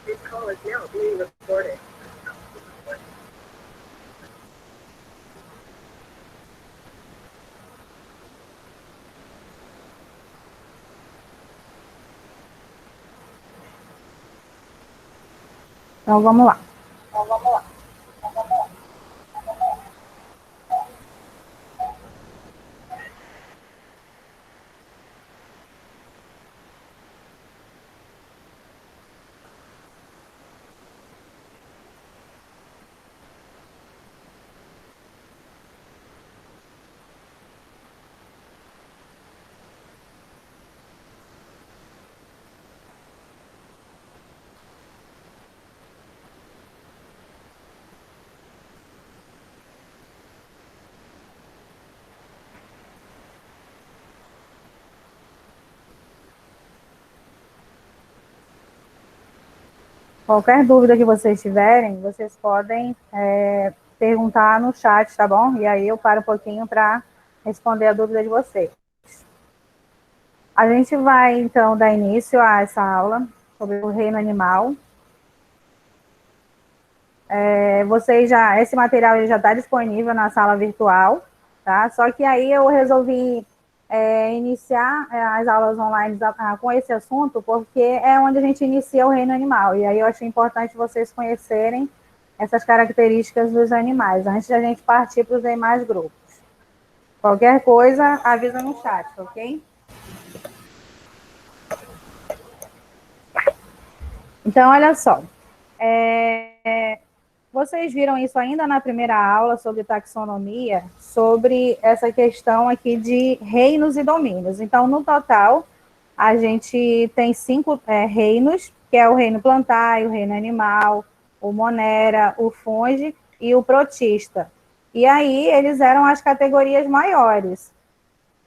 This call is now being recorded. Então, vamos lá. Qualquer dúvida que vocês tiverem, vocês podem perguntar no chat, tá bom? E aí eu paro um pouquinho para responder a dúvida de vocês. A gente vai, então, dar início a essa aula sobre o reino animal. Esse material ele já está disponível na sala virtual, tá? Só que aí eu resolvi iniciar as aulas online com esse assunto, porque é onde a gente inicia o reino animal. E aí eu achei importante vocês conhecerem essas características dos animais, antes de a gente partir para os demais grupos. Qualquer coisa, avisa no chat, ok? Então, olha só. Vocês viram isso ainda na primeira aula sobre taxonomia, sobre essa questão aqui de reinos e domínios. Então, no total, a gente tem 5 reinos, que é o reino plantar, o reino animal, o monera, o fungi e o protista. E aí, eles eram as categorias maiores.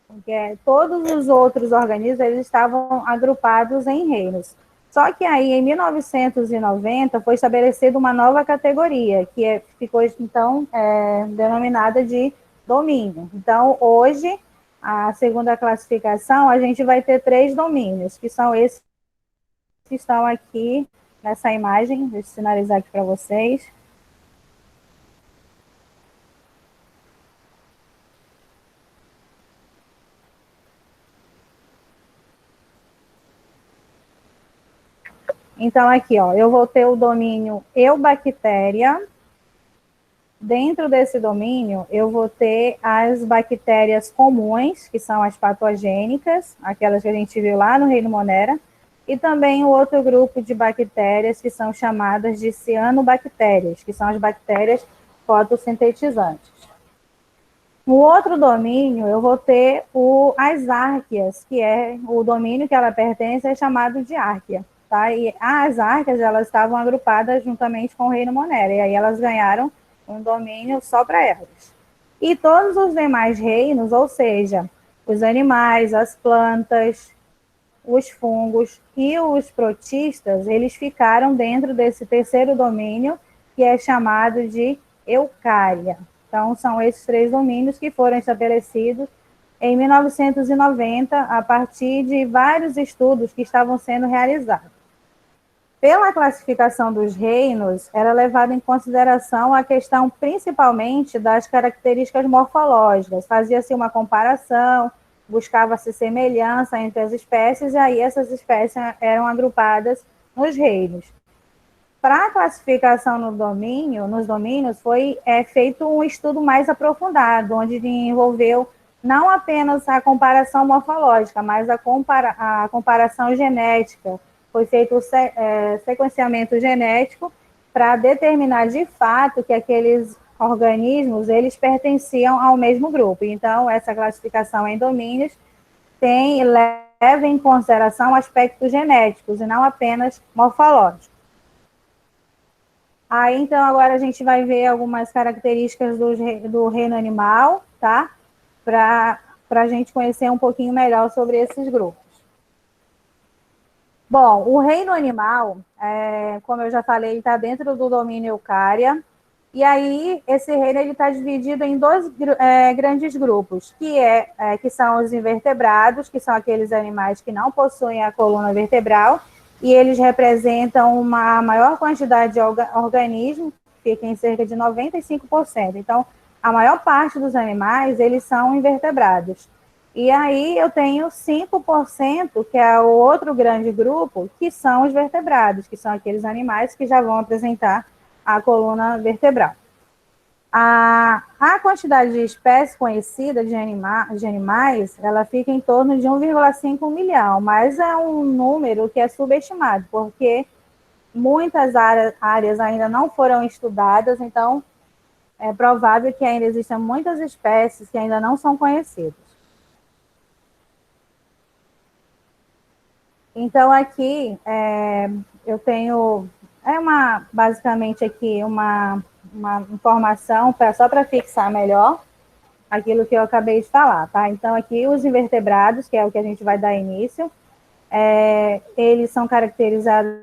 Porque todos os outros organismos eles estavam agrupados em reinos. Só que aí, em 1990, foi estabelecida uma nova categoria, que ficou, então, denominada de domínio. Então, hoje, a segunda classificação, a gente vai ter 3 domínios, que são esses que estão aqui nessa imagem. Deixa eu sinalizar aqui para vocês. Então, aqui, ó, eu vou ter o domínio Eubactéria. Dentro desse domínio, eu vou ter as bactérias comuns, que são as patogênicas, aquelas que a gente viu lá no reino Monera, e também o outro grupo de bactérias que são chamadas de cianobactérias, que são as bactérias fotossintetizantes. No outro domínio, eu vou ter as árqueas, que é o domínio que ela pertence, é chamado de árquea. Tá? E as árqueas, elas estavam agrupadas juntamente com o reino Monera, e aí elas ganharam um domínio só para elas. E todos os demais reinos, ou seja, os animais, as plantas, os fungos e os protistas, eles ficaram dentro desse terceiro domínio, que é chamado de Eucária. Então, são esses 3 domínios que foram estabelecidos em 1990, a partir de vários estudos que estavam sendo realizados. Pela classificação dos reinos, era levada em consideração a questão principalmente das características morfológicas. Fazia-se uma comparação, buscava-se semelhança entre as espécies, e aí essas espécies eram agrupadas nos reinos. Para a classificação nos domínios, foi feito um estudo mais aprofundado, onde envolveu não apenas a comparação morfológica, mas a comparação genética. Foi feito o sequenciamento genético para determinar de fato que aqueles organismos eles pertenciam ao mesmo grupo. Então, essa classificação em domínios leva em consideração aspectos genéticos e não apenas morfológicos. Aí, então, agora a gente vai ver algumas características do reino animal, tá? Para a gente conhecer um pouquinho melhor sobre esses grupos. Bom, o reino animal, como eu já falei, está dentro do domínio Eucária. E aí, esse reino está dividido em 2 grandes grupos, que são os invertebrados, que são aqueles animais que não possuem a coluna vertebral, e eles representam uma maior quantidade de organismos, fica em cerca de 95%. Então, a maior parte dos animais, eles são invertebrados. E aí eu tenho 5%, que é o outro grande grupo, que são os vertebrados, que são aqueles animais que já vão apresentar a coluna vertebral. A quantidade de espécies conhecidas de animais, ela fica em torno de 1,5 milhão, mas é um número que é subestimado, porque muitas áreas ainda não foram estudadas, então é provável que ainda existam muitas espécies que ainda não são conhecidas. Então, aqui, eu tenho, basicamente aqui, uma informação só para fixar melhor aquilo que eu acabei de falar, tá? Então, aqui, os invertebrados, que é o que a gente vai dar início, eles são caracterizados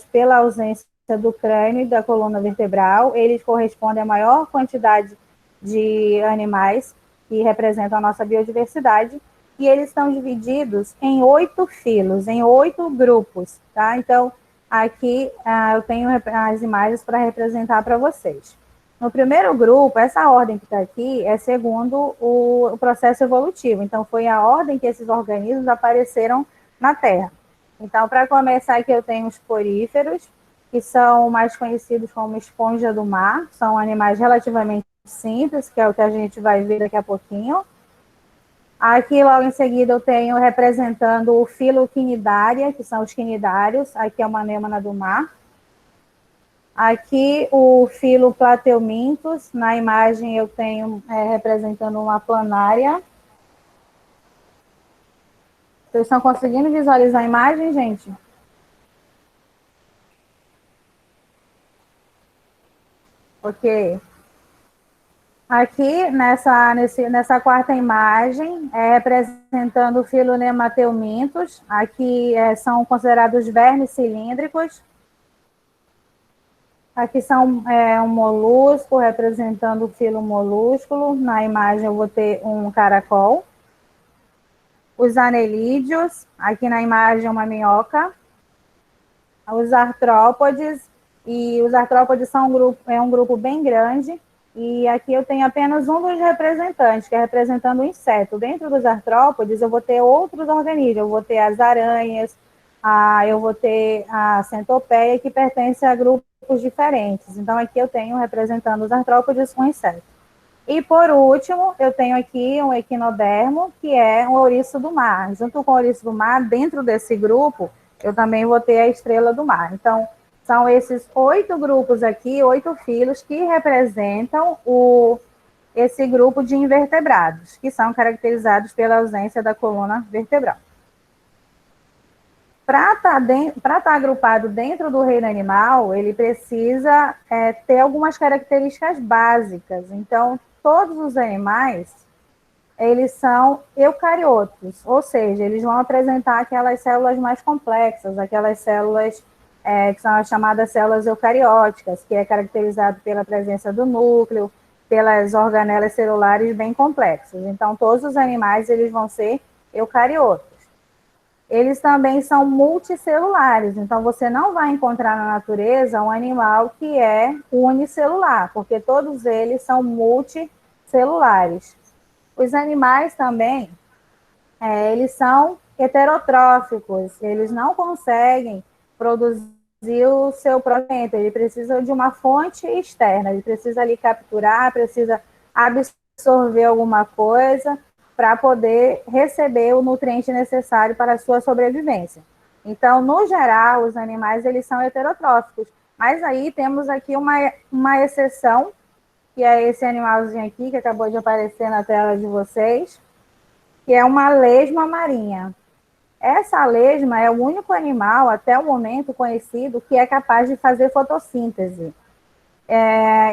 pela ausência do crânio e da coluna vertebral, eles correspondem à maior quantidade de animais que representam a nossa biodiversidade, e eles estão divididos em 8 filos, em 8 grupos, tá? Então, aqui eu tenho as imagens para representar para vocês. No primeiro grupo, essa ordem que está aqui é segundo o processo evolutivo. Então, foi a ordem que esses organismos apareceram na Terra. Então, para começar aqui, eu tenho os poríferos, que são mais conhecidos como esponja do mar. São animais relativamente simples, que é o que a gente vai ver daqui a pouquinho. Aqui, logo em seguida, eu tenho representando o filo quinidária, que são os quinidários. Aqui é uma anêmona do mar. Aqui, o filo plateuminthus. Na imagem, eu tenho representando uma planária. Vocês estão conseguindo visualizar a imagem, gente? Ok. Aqui, nessa quarta imagem, representando o filo Nemateuminthus. Aqui são considerados vermes cilíndricos. Aqui são um molusco, representando o filo molúsculo. Na imagem eu vou ter um caracol. Os anelídeos, aqui na imagem uma minhoca. Os artrópodes, e os artrópodes são um grupo bem grande, e aqui eu tenho apenas um dos representantes, que é representando o inseto. Dentro dos artrópodes eu vou ter outros organismos, eu vou ter as aranhas, eu vou ter a centopeia, que pertence a grupos diferentes. Então aqui eu tenho representando os artrópodes um inseto. E por último, eu tenho aqui um equinodermo, que é um ouriço do mar. Junto com o ouriço do mar, dentro desse grupo, eu também vou ter a estrela do mar. Então, são esses 8 grupos aqui, 8 filos, que representam esse grupo de invertebrados, que são caracterizados pela ausência da coluna vertebral. Para estar agrupado dentro do reino animal, ele precisa ter algumas características básicas. Então, todos os animais, eles são eucariotos, ou seja, eles vão apresentar aquelas células mais complexas, aquelas células que são as chamadas células eucarióticas, que é caracterizado pela presença do núcleo, pelas organelas celulares bem complexas. Então, todos os animais, eles vão ser eucariotos. Eles também são multicelulares, então você não vai encontrar na natureza um animal que é unicelular, porque todos eles são multicelulares. Os animais também, eles são heterotróficos, eles não conseguem produzir o seu próprio, ele precisa de uma fonte externa, ele precisa ali capturar, precisa absorver alguma coisa para poder receber o nutriente necessário para a sua sobrevivência. Então, no geral, os animais, eles são heterotróficos, mas aí temos aqui uma exceção, que é esse animalzinho aqui, que acabou de aparecer na tela de vocês, que é uma lesma marinha. Essa lesma é o único animal, até o momento, conhecido, que é capaz de fazer fotossíntese.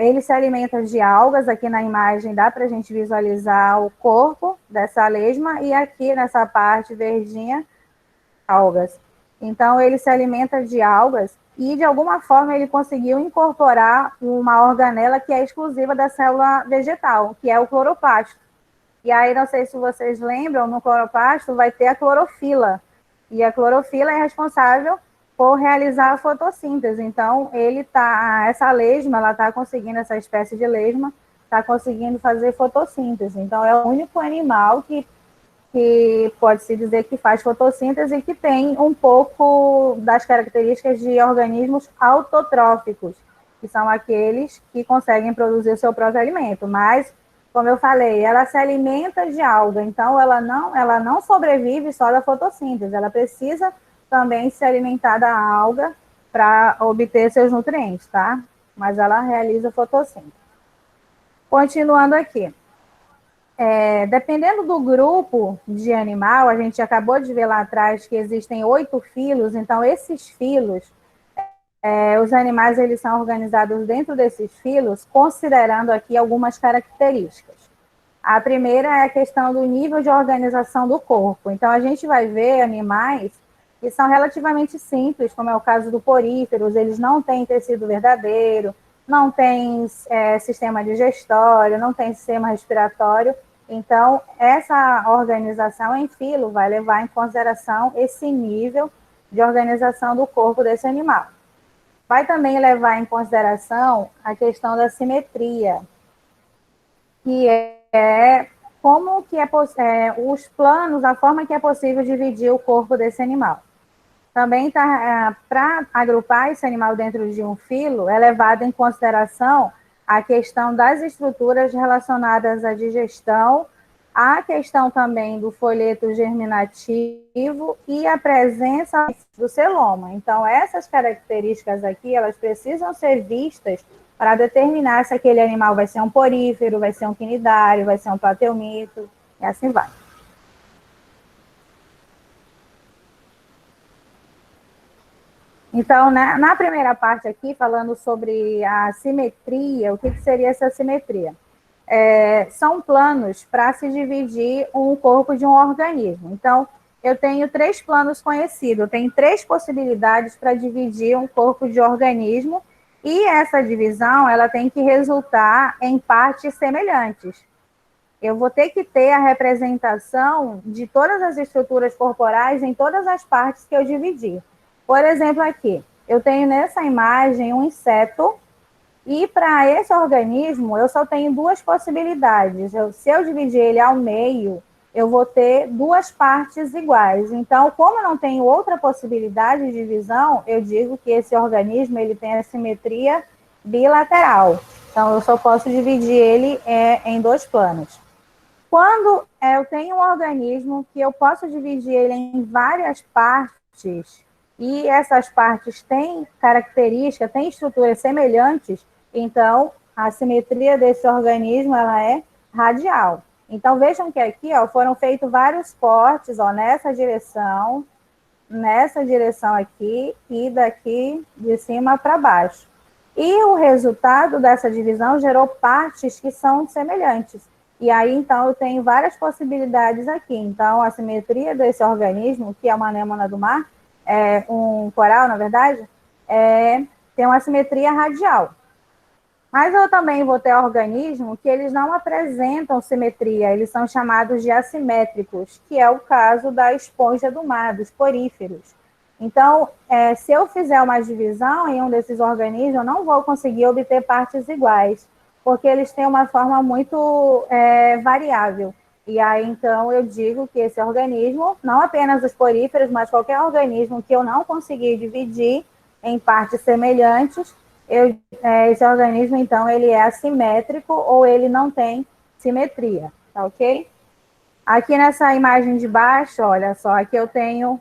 Ele se alimenta de algas, aqui na imagem dá para a gente visualizar o corpo dessa lesma, e aqui nessa parte verdinha, algas. Então, ele se alimenta de algas, e de alguma forma ele conseguiu incorporar uma organela que é exclusiva da célula vegetal, que é o cloroplasto. E aí, não sei se vocês lembram, no cloroplasto vai ter a clorofila, e a clorofila é responsável for realizar a fotossíntese. Então, essa lesma, ela está conseguindo, essa espécie de lesma, está conseguindo fazer fotossíntese. Então, é o único animal que pode-se dizer que faz fotossíntese e que tem um pouco das características de organismos autotróficos, que são aqueles que conseguem produzir o seu próprio alimento. Mas, como eu falei, ela se alimenta de alga, então ela não sobrevive só da fotossíntese, ela precisa também se alimentar da alga para obter seus nutrientes, tá? Mas ela realiza fotossíntese. Continuando aqui. Dependendo do grupo de animal, a gente acabou de ver lá atrás que existem 8 filos, então esses filos, os animais eles são organizados dentro desses filos, considerando aqui algumas características. A primeira é a questão do nível de organização do corpo. Então, a gente vai ver animais que são relativamente simples, como é o caso do poríferos, eles não têm tecido verdadeiro, não têm sistema digestório, não têm sistema respiratório. Então, essa organização em filo vai levar em consideração esse nível de organização do corpo desse animal. Vai também levar em consideração a questão da simetria, que como que os planos, a forma que é possível dividir o corpo desse animal. Também para agrupar esse animal dentro de um filo, é levado em consideração a questão das estruturas relacionadas à digestão, a questão também do folheto germinativo e a presença do celoma. Então, essas características aqui, elas precisam ser vistas para determinar se aquele animal vai ser um porífero, vai ser um quinidário, vai ser um platelmito, e assim vai. Então, na primeira parte aqui, falando sobre a simetria, o que seria essa simetria? São planos para se dividir um corpo de um organismo. Então, eu tenho 3 planos conhecidos, eu tenho 3 possibilidades para dividir um corpo de organismo, e essa divisão ela tem que resultar em partes semelhantes. Eu vou ter que ter a representação de todas as estruturas corporais em todas as partes que eu dividi. Por exemplo, aqui, eu tenho nessa imagem um inseto, e para esse organismo eu só tenho 2 possibilidades. Se eu dividir ele ao meio, eu vou ter 2 partes iguais. Então, como eu não tenho outra possibilidade de divisão, eu digo que esse organismo ele tem a simetria bilateral. Então, eu só posso dividir ele em 2 planos. Quando eu tenho um organismo que eu posso dividir ele em várias partes, e essas partes têm características, têm estruturas semelhantes, então a simetria desse organismo ela é radial. Então vejam que aqui foram feitos vários cortes nessa direção aqui e daqui de cima para baixo. E o resultado dessa divisão gerou partes que são semelhantes. E aí, então, eu tenho várias possibilidades aqui. Então, a simetria desse organismo, que é uma anêmona do mar, um coral, na verdade, tem uma simetria radial. Mas eu também vou ter organismos que eles não apresentam simetria, eles são chamados de assimétricos, que é o caso da esponja do mar, dos poríferos. Então, se eu fizer uma divisão em um desses organismos, eu não vou conseguir obter partes iguais, porque eles têm uma forma muito variável. E aí, então, eu digo que esse organismo, não apenas os poríferos, mas qualquer organismo que eu não conseguir dividir em partes semelhantes, esse organismo, então, ele é assimétrico ou ele não tem simetria, tá ok? Aqui nessa imagem de baixo, olha só, aqui eu tenho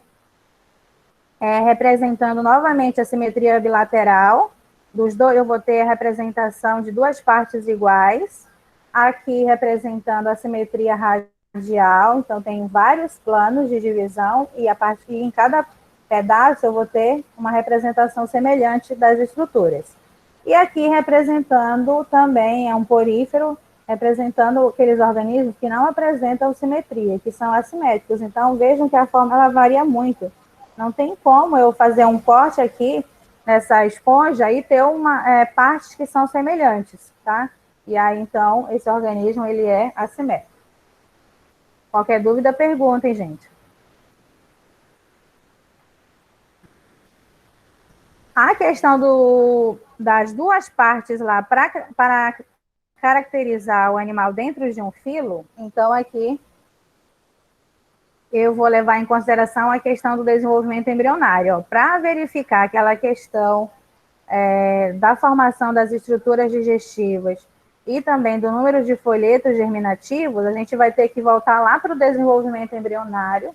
representando novamente a simetria bilateral. Dos dois, eu vou ter a representação de 2 partes iguais. Aqui representando a simetria radial, então tem vários planos de divisão, e em cada pedaço eu vou ter uma representação semelhante das estruturas. E aqui representando também um porífero, representando aqueles organismos que não apresentam simetria, que são assimétricos. Então vejam que a forma ela varia muito. Não tem como eu fazer um corte aqui nessa esponja e ter partes que são semelhantes, tá? E aí, então, esse organismo, ele é assimétrico. Qualquer dúvida, perguntem, gente. A questão das duas partes lá para caracterizar o animal dentro de um filo, então aqui eu vou levar em consideração a questão do desenvolvimento embrionário. Para verificar aquela questão da formação das estruturas digestivas e também do número de folhetos germinativos, a gente vai ter que voltar lá para o desenvolvimento embrionário,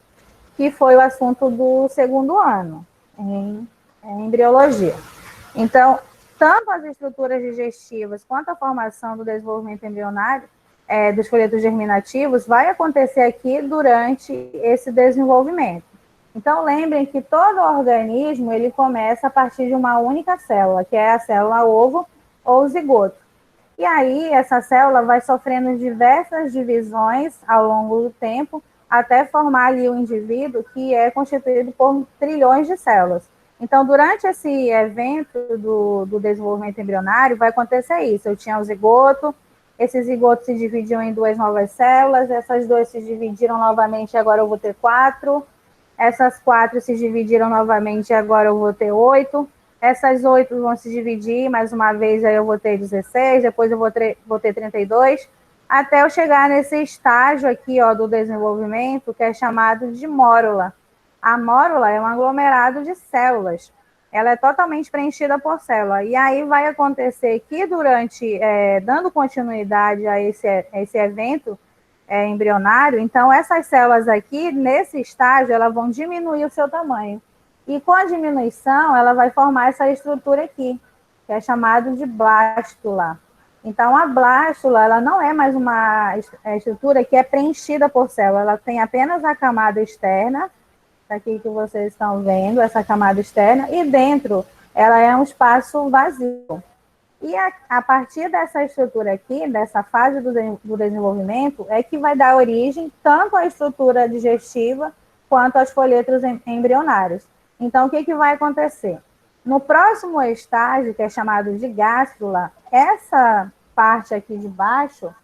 que foi o assunto do segundo ano, em embriologia. Então, tanto as estruturas digestivas quanto a formação do desenvolvimento embrionário, dos folhetos germinativos, vai acontecer aqui durante esse desenvolvimento. Então, lembrem que todo organismo, ele começa a partir de uma única célula, que é a célula ovo ou zigoto. E aí, essa célula vai sofrendo diversas divisões ao longo do tempo, até formar ali o indivíduo, que é constituído por trilhões de células. Então, durante esse evento do desenvolvimento embrionário, vai acontecer isso. Eu tinha o zigoto, esse zigoto se dividiu em duas novas células, essas duas se dividiram novamente, agora eu vou ter 4. Essas 4 se dividiram novamente, agora eu vou ter 8. Essas 8 vão se dividir mais uma vez, aí eu vou ter 16, depois eu vou ter 32, até eu chegar nesse estágio aqui, ó, do desenvolvimento, que é chamado de mórula. A mórula é um aglomerado de células. Ela é totalmente preenchida por célula. E aí vai acontecer que durante, dando continuidade a esse evento embrionário, então essas células aqui, nesse estágio, elas vão diminuir o seu tamanho. E com a diminuição, ela vai formar essa estrutura aqui, que é chamado de blástula. Então, a blástula, ela não é mais uma estrutura que é preenchida por célula, ela tem apenas a camada externa, aqui que vocês estão vendo, essa camada externa, e dentro ela é um espaço vazio. E a partir dessa estrutura aqui, dessa fase do desenvolvimento, é que vai dar origem tanto à estrutura digestiva quanto aos folhetos embrionários. Então, o que vai acontecer? No próximo estágio, que é chamado de gástrula, essa parte aqui de baixo,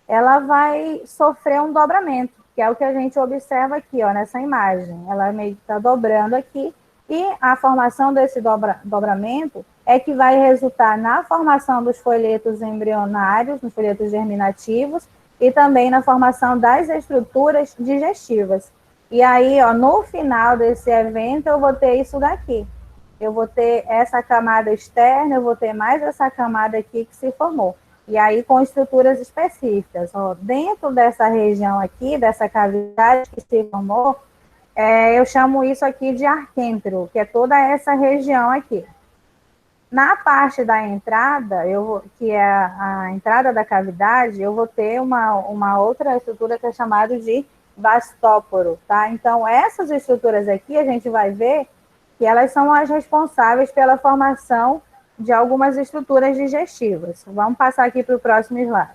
ela vai sofrer um dobramento, que é o que a gente observa aqui, ó, nessa imagem. Ela meio que está dobrando aqui, e a formação desse dobramento é que vai resultar na formação dos folhetos embrionários, nos folhetos germinativos, e também na formação das estruturas digestivas. E aí, ó, no final desse evento, eu vou ter isso daqui. Eu vou ter essa camada externa, eu vou ter mais essa camada aqui que se formou. E aí, com estruturas específicas. Ó, dentro dessa região aqui, dessa cavidade que se formou, eu chamo isso aqui de arquêntero, que é toda essa região aqui. Na parte da entrada, que é a entrada da cavidade, eu vou ter uma outra estrutura que é chamada de vastóporo, tá? Então, essas estruturas aqui, a gente vai ver que elas são as responsáveis pela formação de algumas estruturas digestivas. Vamos passar aqui para o próximo slide.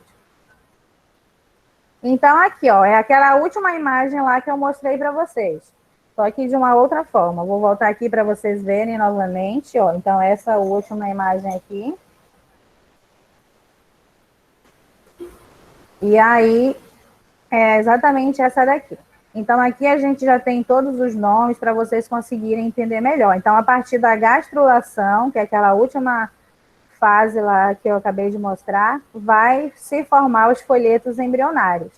Então, aqui, ó, é aquela última imagem lá que eu mostrei para vocês. Só que de uma outra forma. Vou voltar aqui para vocês verem novamente, ó. Então, essa última imagem aqui. E aí, é exatamente essa daqui. Então, aqui a gente já tem todos os nomes para vocês conseguirem entender melhor. Então, a partir da gastrulação, que é aquela última fase lá que eu acabei de mostrar, vai se formar os folhetos embrionários.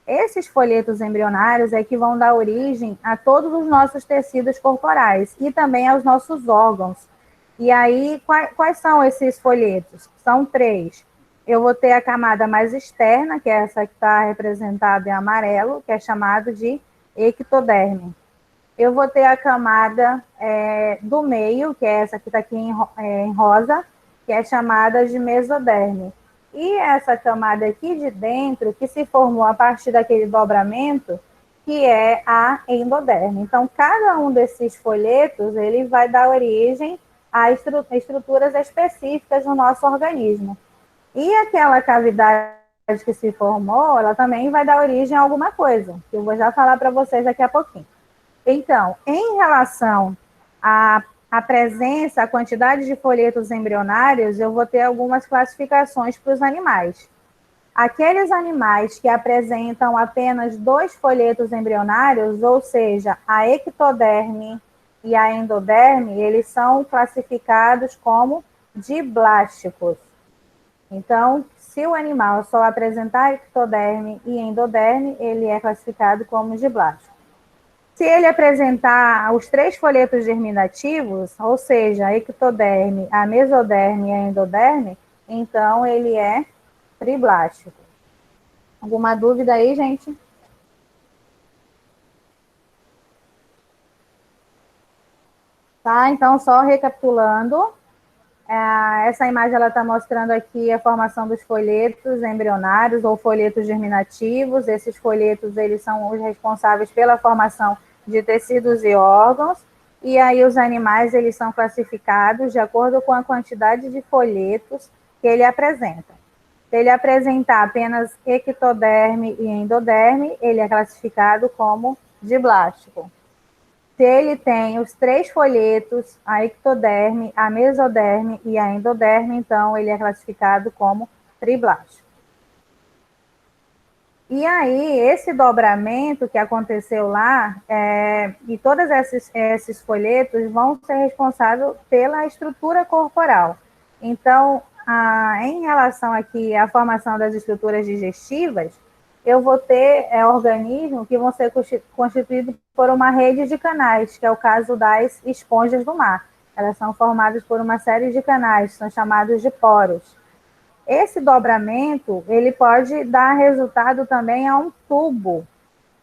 Esses folhetos embrionários é que vão dar origem a todos os nossos tecidos corporais e também aos nossos órgãos. E aí, quais são esses folhetos? São 3. Eu vou ter a camada mais externa, que é essa que está representada em amarelo, que é chamada de ectoderme. Eu vou ter a camada do meio, que é essa que está aqui em rosa, que é chamada de mesoderme. E essa camada aqui de dentro, que se formou a partir daquele dobramento, que é a endoderme. Então, cada um desses folhetos, ele vai dar origem a estruturas específicas no nosso organismo. E aquela cavidade que se formou, ela também vai dar origem a alguma coisa, que eu vou já falar para vocês daqui a pouquinho. Então, em relação à presença, a quantidade de folhetos embrionários, eu vou ter algumas classificações para os animais. Aqueles animais que apresentam apenas 2 folhetos embrionários, ou seja, a ectoderme e a endoderme, eles são classificados como diblásticos. Então, se o animal só apresentar ectoderme e endoderme, ele é classificado como diblástico. Se ele apresentar os 3 folhetos germinativos, ou seja, a ectoderme, a mesoderme e a endoderme, então ele é triblástico. Alguma dúvida aí, gente? Tá, então só recapitulando, essa imagem ela está mostrando aqui a formação dos folhetos embrionários ou folhetos germinativos. Esses folhetos eles são os responsáveis pela formação de tecidos e órgãos. E aí os animais eles são classificados de acordo com a quantidade de folhetos que ele apresenta. Se ele apresentar apenas ectoderme e endoderme, ele é classificado como diblástico. Se ele tem os 3 folhetos, a ectoderme, a mesoderme e a endoderme, então ele é classificado como triblástico. E aí, esse dobramento que aconteceu lá, e todos esses folhetos vão ser responsáveis pela estrutura corporal. Então, em relação aqui à formação das estruturas digestivas, eu vou ter organismos que vão ser constituídos por uma rede de canais, que é o caso das esponjas do mar. Elas são formadas por uma série de canais, são chamados de poros. Esse dobramento, ele pode dar resultado também a um tubo,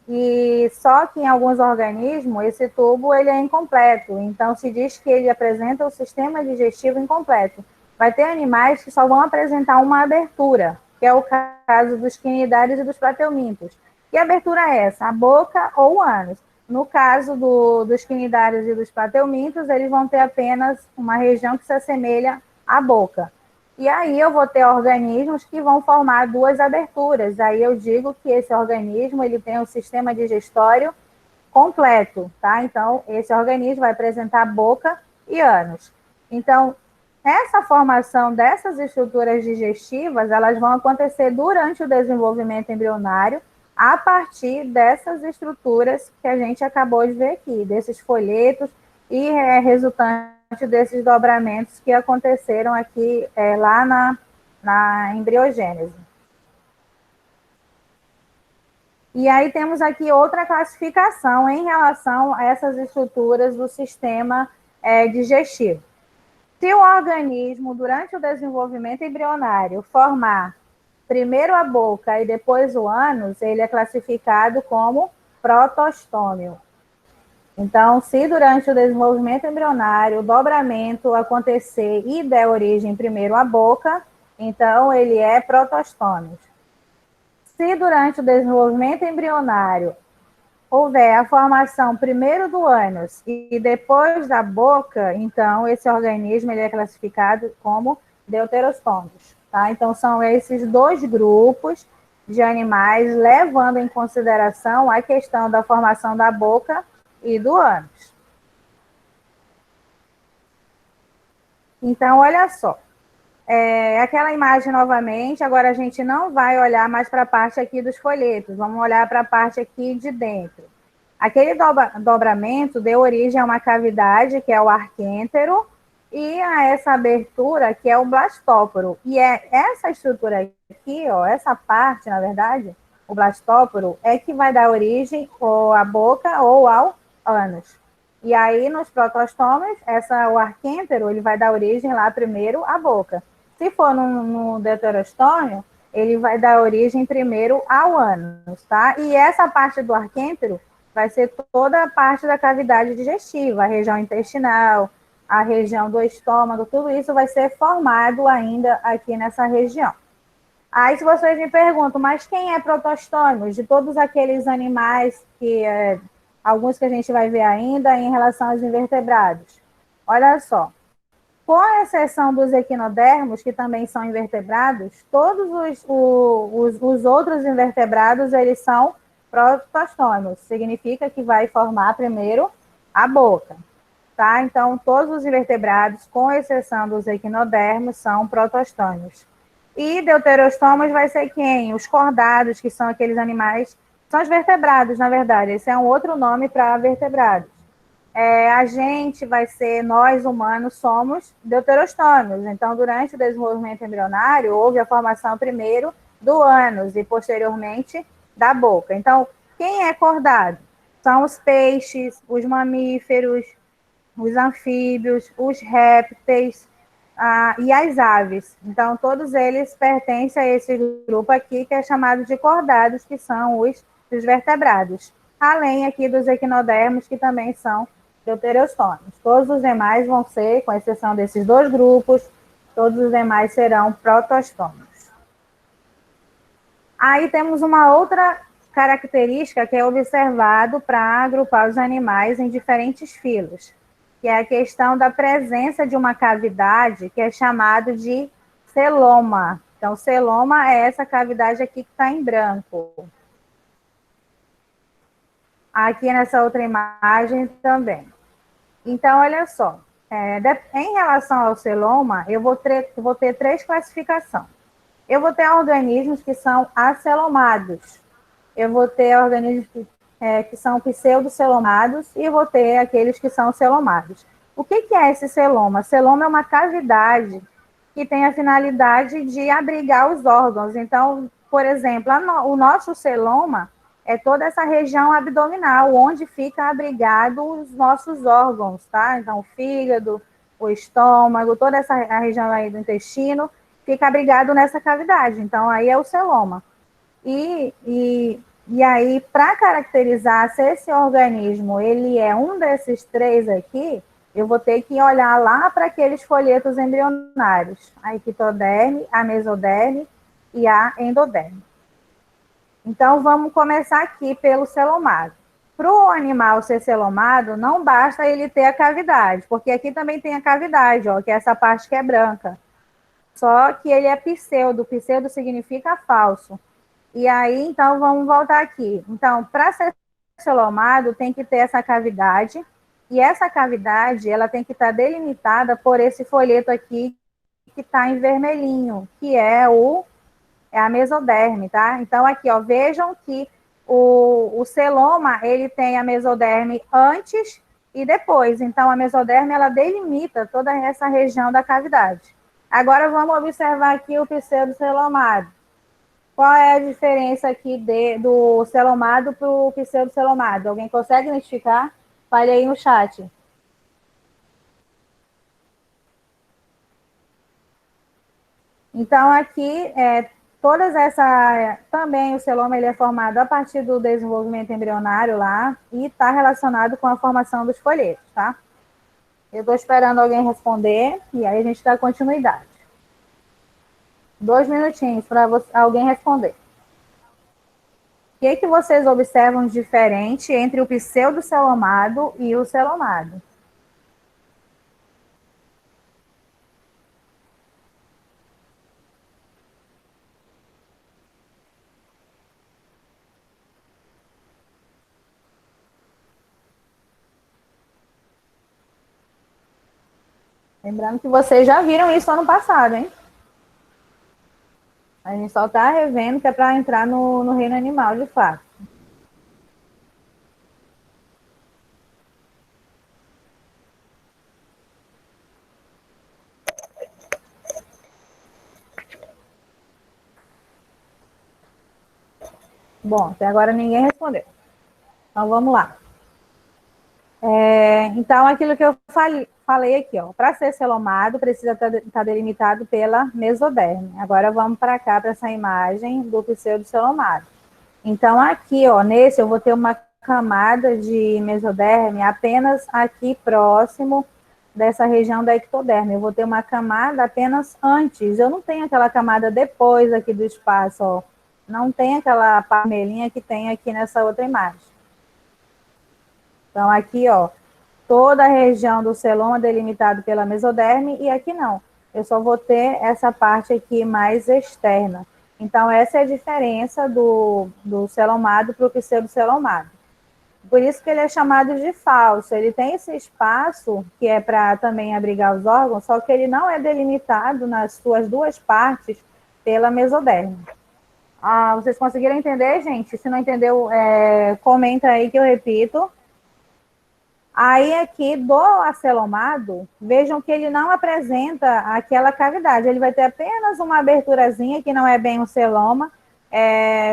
e só que em alguns organismos, esse tubo ele é incompleto, então se diz que ele apresenta o sistema digestivo incompleto. Vai ter animais que só vão apresentar uma abertura, que é o caso dos quinidários e dos plateumintos. Que abertura é essa? A boca ou o ânus. No caso dos quinidários e dos plateumintos, eles vão ter apenas uma região que se assemelha à boca. E aí eu vou ter organismos que vão formar 2 aberturas. Aí eu digo que esse organismo ele tem um sistema digestório completo, tá? Então, esse organismo vai apresentar boca e ânus. Então, essa formação dessas estruturas digestivas, elas vão acontecer durante o desenvolvimento embrionário, a partir dessas estruturas que a gente acabou de ver aqui, desses folhetos e resultante desses dobramentos que aconteceram aqui lá na embriogênese. E aí temos aqui outra classificação em relação a essas estruturas do sistema digestivo. Se o organismo, durante o desenvolvimento embrionário, formar primeiro a boca e depois o ânus, ele é classificado como protostômio. Então, se durante o desenvolvimento embrionário o dobramento acontecer e der origem primeiro à boca, então ele é protostômio. Se durante o desenvolvimento embrionário houver a formação primeiro do ânus e depois da boca, então esse organismo ele é classificado como deuterostômios, tá? Então são esses 2 grupos de animais levando em consideração a questão da formação da boca e do ânus. Então, olha só. Aquela imagem novamente, agora a gente não vai olhar mais para a parte aqui dos folhetos, vamos olhar para a parte aqui de dentro. Aquele dobramento deu origem a uma cavidade, que é o arquêntero, e a essa abertura, que é o blastóporo. E é essa estrutura aqui, ó, essa parte, na verdade, o blastóporo, é que vai dar origem ou à boca ou ao ânus. E aí, nos protostômios, o arquêntero, ele vai dar origem lá primeiro à boca. Se for no deuterostômio, ele vai dar origem primeiro ao ânus, tá? E essa parte do arquêntero vai ser toda a parte da cavidade digestiva, a região intestinal, a região do estômago, tudo isso vai ser formado ainda aqui nessa região. Aí, se vocês me perguntam, mas quem é protostômio? De todos aqueles animais que alguns que a gente vai ver ainda em relação aos invertebrados. Olha só, com exceção dos equinodermos, que também são invertebrados, todos os outros invertebrados, eles são protostômios. Significa que vai formar primeiro a boca, tá? Então, todos os invertebrados, com exceção dos equinodermos, são protostômios. E deuterostômios vai ser quem? Os cordados, que são aqueles animais, são os vertebrados, na verdade. Esse é um outro nome para vertebrados. A gente vai ser, nós humanos somos deuterostômios. Então, durante o desenvolvimento embrionário, houve a formação primeiro do ânus e posteriormente da boca. Então, quem é cordado? São os peixes, os mamíferos, os anfíbios, os répteis e as aves. Então, todos eles pertencem a esse grupo aqui, que é chamado de cordados, que são os vertebrados. Além aqui dos equinodermos, que também são deuterostômios. Todos os demais vão ser, com exceção desses dois grupos, todos os demais serão protostômios. Aí temos uma outra característica que é observado para agrupar os animais em diferentes filos, que é a questão da presença de uma cavidade que é chamado de celoma. Então, celoma é essa cavidade aqui que está em branco. Aqui nessa outra imagem também. Então, olha só, em relação ao celoma, eu vou ter três classificações. Eu vou ter organismos que são acelomados, eu vou ter organismos que são pseudocelomados e vou ter aqueles que são celomados. O que é esse celoma? Celoma é uma cavidade que tem a finalidade de abrigar os órgãos. Então, por exemplo, o nosso celoma é toda essa região abdominal, onde fica abrigado os nossos órgãos, tá? Então, o fígado, o estômago, toda essa a região aí do intestino, fica abrigado nessa cavidade. Então, aí é o celoma. E aí, para caracterizar se esse organismo ele é um desses três aqui, eu vou ter que olhar lá para aqueles folhetos embrionários, a ectoderme, a mesoderme e a endoderme. Então, vamos começar aqui pelo celomado. Para o animal ser celomado, não basta ele ter a cavidade, porque aqui também tem a cavidade, ó, que é essa parte que é branca. Só que ele é pseudo. Pseudo significa falso. E aí, então, vamos voltar aqui. Então, para ser celomado, tem que ter essa cavidade. E essa cavidade, ela tem que estar delimitada por esse folheto aqui, que está em vermelhinho, que é a mesoderme, tá? Então, aqui, ó, vejam que o celoma, ele tem a mesoderme antes e depois. Então, a mesoderme, ela delimita toda essa região da cavidade. Agora, vamos observar aqui o pseudocelomado. Qual é a diferença aqui do celomado para o pseudocelomado? Alguém consegue identificar? Fale aí no chat. Então, aqui, também o celoma ele é formado a partir do desenvolvimento embrionário lá e está relacionado com a formação dos folhetos, tá? Eu estou esperando alguém responder e aí a gente dá continuidade. 2 minutinhos para alguém responder. O que vocês observam de diferente entre o pseudocelomado e o celomado? Lembrando que vocês já viram isso ano passado, hein? A gente só está revendo que é para entrar no reino animal, de fato. Bom, até agora ninguém respondeu. Então, vamos lá. Então, aquilo que eu falei aqui, ó, para ser celomado, precisa estar delimitado pela mesoderme. Agora, vamos para cá, para essa imagem do pseudocelomado. Então, aqui, ó, nesse eu vou ter uma camada de mesoderme apenas aqui próximo dessa região da ectoderme. Eu vou ter uma camada apenas antes. Eu não tenho aquela camada depois aqui do espaço, ó. Não tem aquela parmelinha que tem aqui nessa outra imagem. Então, aqui, ó, toda a região do celoma delimitada pela mesoderme e aqui não. Eu só vou ter essa parte aqui mais externa. Então, essa é a diferença do celomado para o pseudocelomado. Por isso que ele é chamado de falso. Ele tem esse espaço que é para também abrigar os órgãos, só que ele não é delimitado nas suas duas partes pela mesoderme. Vocês conseguiram entender, gente? Se não entendeu, comenta aí que eu repito. Aí aqui do acelomado, vejam que ele não apresenta aquela cavidade, ele vai ter apenas uma aberturazinha, que não é bem um celoma,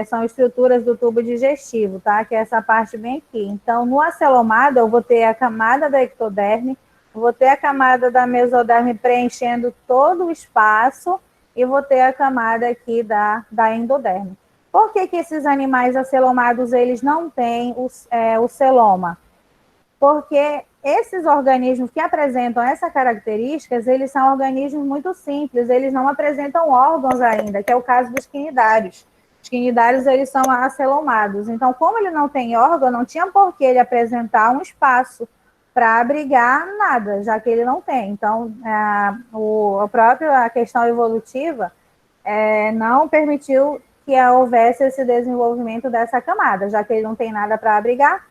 são estruturas do tubo digestivo, tá? Que é essa parte bem aqui. Então, no acelomado, eu vou ter a camada da ectoderme, vou ter a camada da mesoderme preenchendo todo o espaço e vou ter a camada aqui da endoderme. Por que que esses animais acelomados, eles não têm o celoma? Porque esses organismos que apresentam essas características, eles são organismos muito simples, eles não apresentam órgãos ainda, que é o caso dos quinidários. Os quinidários, eles são acelomados. Então, como ele não tem órgão, não tinha por que ele apresentar um espaço para abrigar nada, já que ele não tem. Então, a questão evolutiva não permitiu que houvesse esse desenvolvimento dessa camada, já que ele não tem nada para abrigar.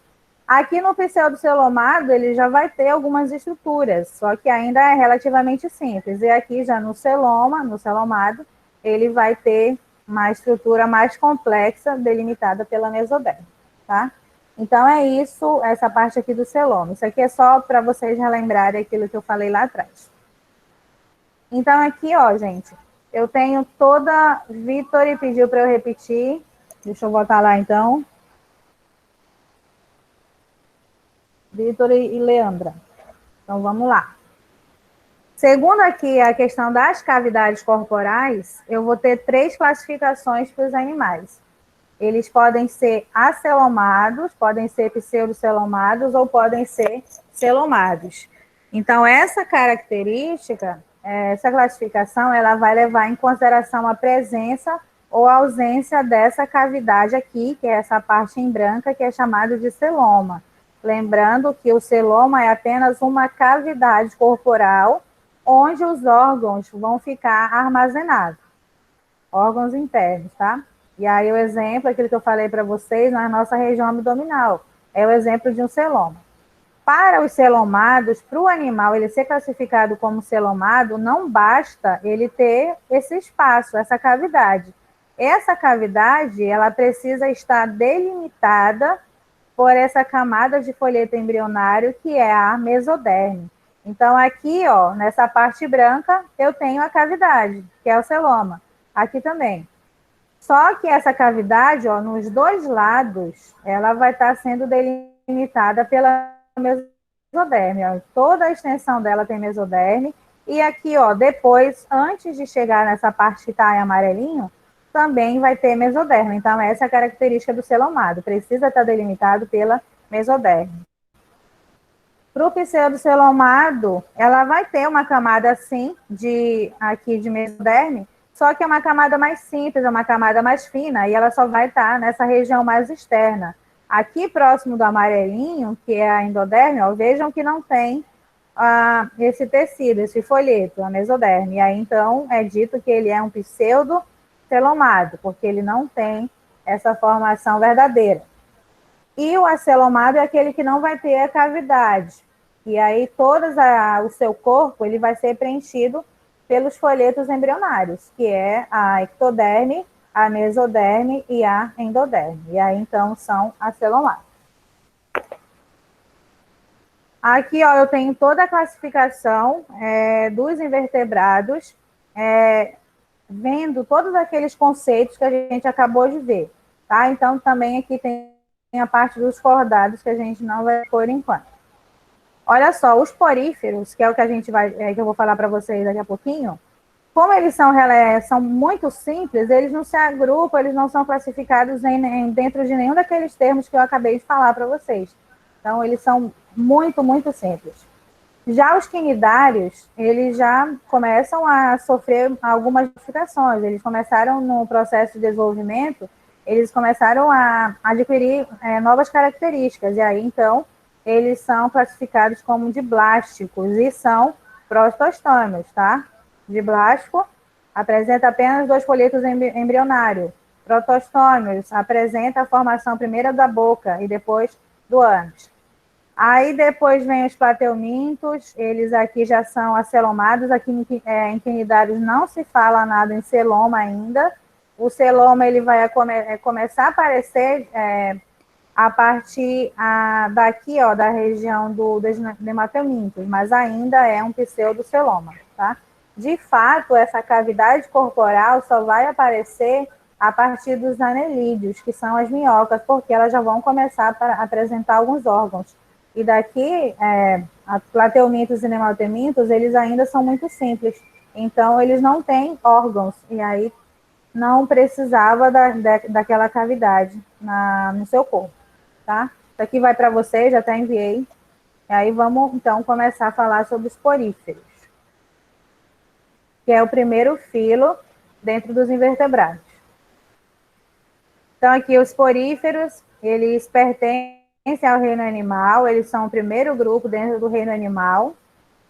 Aqui no pseudocelomado, ele já vai ter algumas estruturas, só que ainda é relativamente simples. E aqui já no celomado, ele vai ter uma estrutura mais complexa, delimitada pela mesoderme, tá? Então é isso, essa parte aqui do celoma. Isso aqui é só para vocês relembrarem aquilo que eu falei lá atrás. Então aqui, ó, gente, eu tenho toda... Vitor pediu para eu repetir. Deixa eu voltar lá, então. Vitor e Leandra. Então, vamos lá. Segundo aqui a questão das cavidades corporais, eu vou ter 3 classificações para os animais. Eles podem ser acelomados, podem ser pseudocelomados ou podem ser celomados. Então, essa característica, essa classificação, ela vai levar em consideração a presença ou a ausência dessa cavidade aqui, que é essa parte em branca, que é chamada de celoma. Lembrando que o celoma é apenas uma cavidade corporal onde os órgãos vão ficar armazenados. Órgãos internos, tá? E aí o exemplo, aquilo que eu falei para vocês, na nossa região abdominal, é o exemplo de um celoma. Para os celomados, para o animal ele ser classificado como celomado, não basta ele ter esse espaço, essa cavidade. Essa cavidade, ela precisa estar delimitada por essa camada de folheto embrionário, que é a mesoderme. Então, aqui, ó, nessa parte branca, eu tenho a cavidade, que é o celoma. Aqui também. Só que essa cavidade, ó, nos dois lados, ela vai estar sendo delimitada pela mesoderme. Ó. Toda a extensão dela tem mesoderme. E aqui, ó, depois, antes de chegar nessa parte que está em amarelinho, também vai ter mesoderme. Então, essa é a característica do celomado. Precisa estar delimitado pela mesoderme. Para o pseudocelomado, ela vai ter uma camada, sim, aqui de mesoderme, só que é uma camada mais simples, é uma camada mais fina, e ela só vai estar nessa região mais externa. Aqui, próximo do amarelinho, que é a endoderme, ó, vejam que não tem esse tecido, esse folheto, a mesoderme. E aí, então, é dito que ele é um pseudocelomado, porque ele não tem essa formação verdadeira. E o acelomado é aquele que não vai ter a cavidade. E aí, o seu corpo, ele vai ser preenchido pelos folhetos embrionários, que é a ectoderme, a mesoderme e a endoderme. E aí, então, são acelomados. Aqui, ó, eu tenho toda a classificação dos invertebrados, vendo todos aqueles conceitos que a gente acabou de ver, tá? Então, também aqui tem a parte dos cordados, que a gente não vai por enquanto. Olha só, os poríferos, que é o que que eu vou falar para vocês daqui a pouquinho, como eles são muito simples, eles não se agrupam, eles não são classificados dentro de nenhum daqueles termos que eu acabei de falar para vocês. Então, eles são muito, muito simples. Já os quinidários, eles já começam a sofrer algumas modificações. Eles começaram no processo de desenvolvimento, eles começaram a adquirir novas características. E aí, então, eles são classificados como diblásticos e são prostostômios, tá? Diblástico apresenta apenas 2 folhetos embrionários. Protostômios apresenta a formação primeiro da boca e depois do ânus. Aí depois vem os plateumintos, eles aqui já são acelomados, aqui em quinidários não se fala nada em celoma ainda. O celoma ele vai começar a aparecer a partir daqui, ó, da região dos nematelmintos, mas ainda é um pseudoceloma, tá? De fato, essa cavidade corporal só vai aparecer a partir dos anelídeos, que são as minhocas, porque elas já vão começar a apresentar alguns órgãos. E daqui, a plateumintos e nematelmintos, eles ainda são muito simples. Então, eles não têm órgãos. E aí, não precisava daquela cavidade no seu corpo, tá? Isso aqui vai para você, já até enviei. E aí, vamos, então, começar a falar sobre os poríferos, que é o primeiro filo dentro dos invertebrados. Então, aqui os poríferos, eles pertencem ao reino animal, eles são o primeiro grupo dentro do reino animal,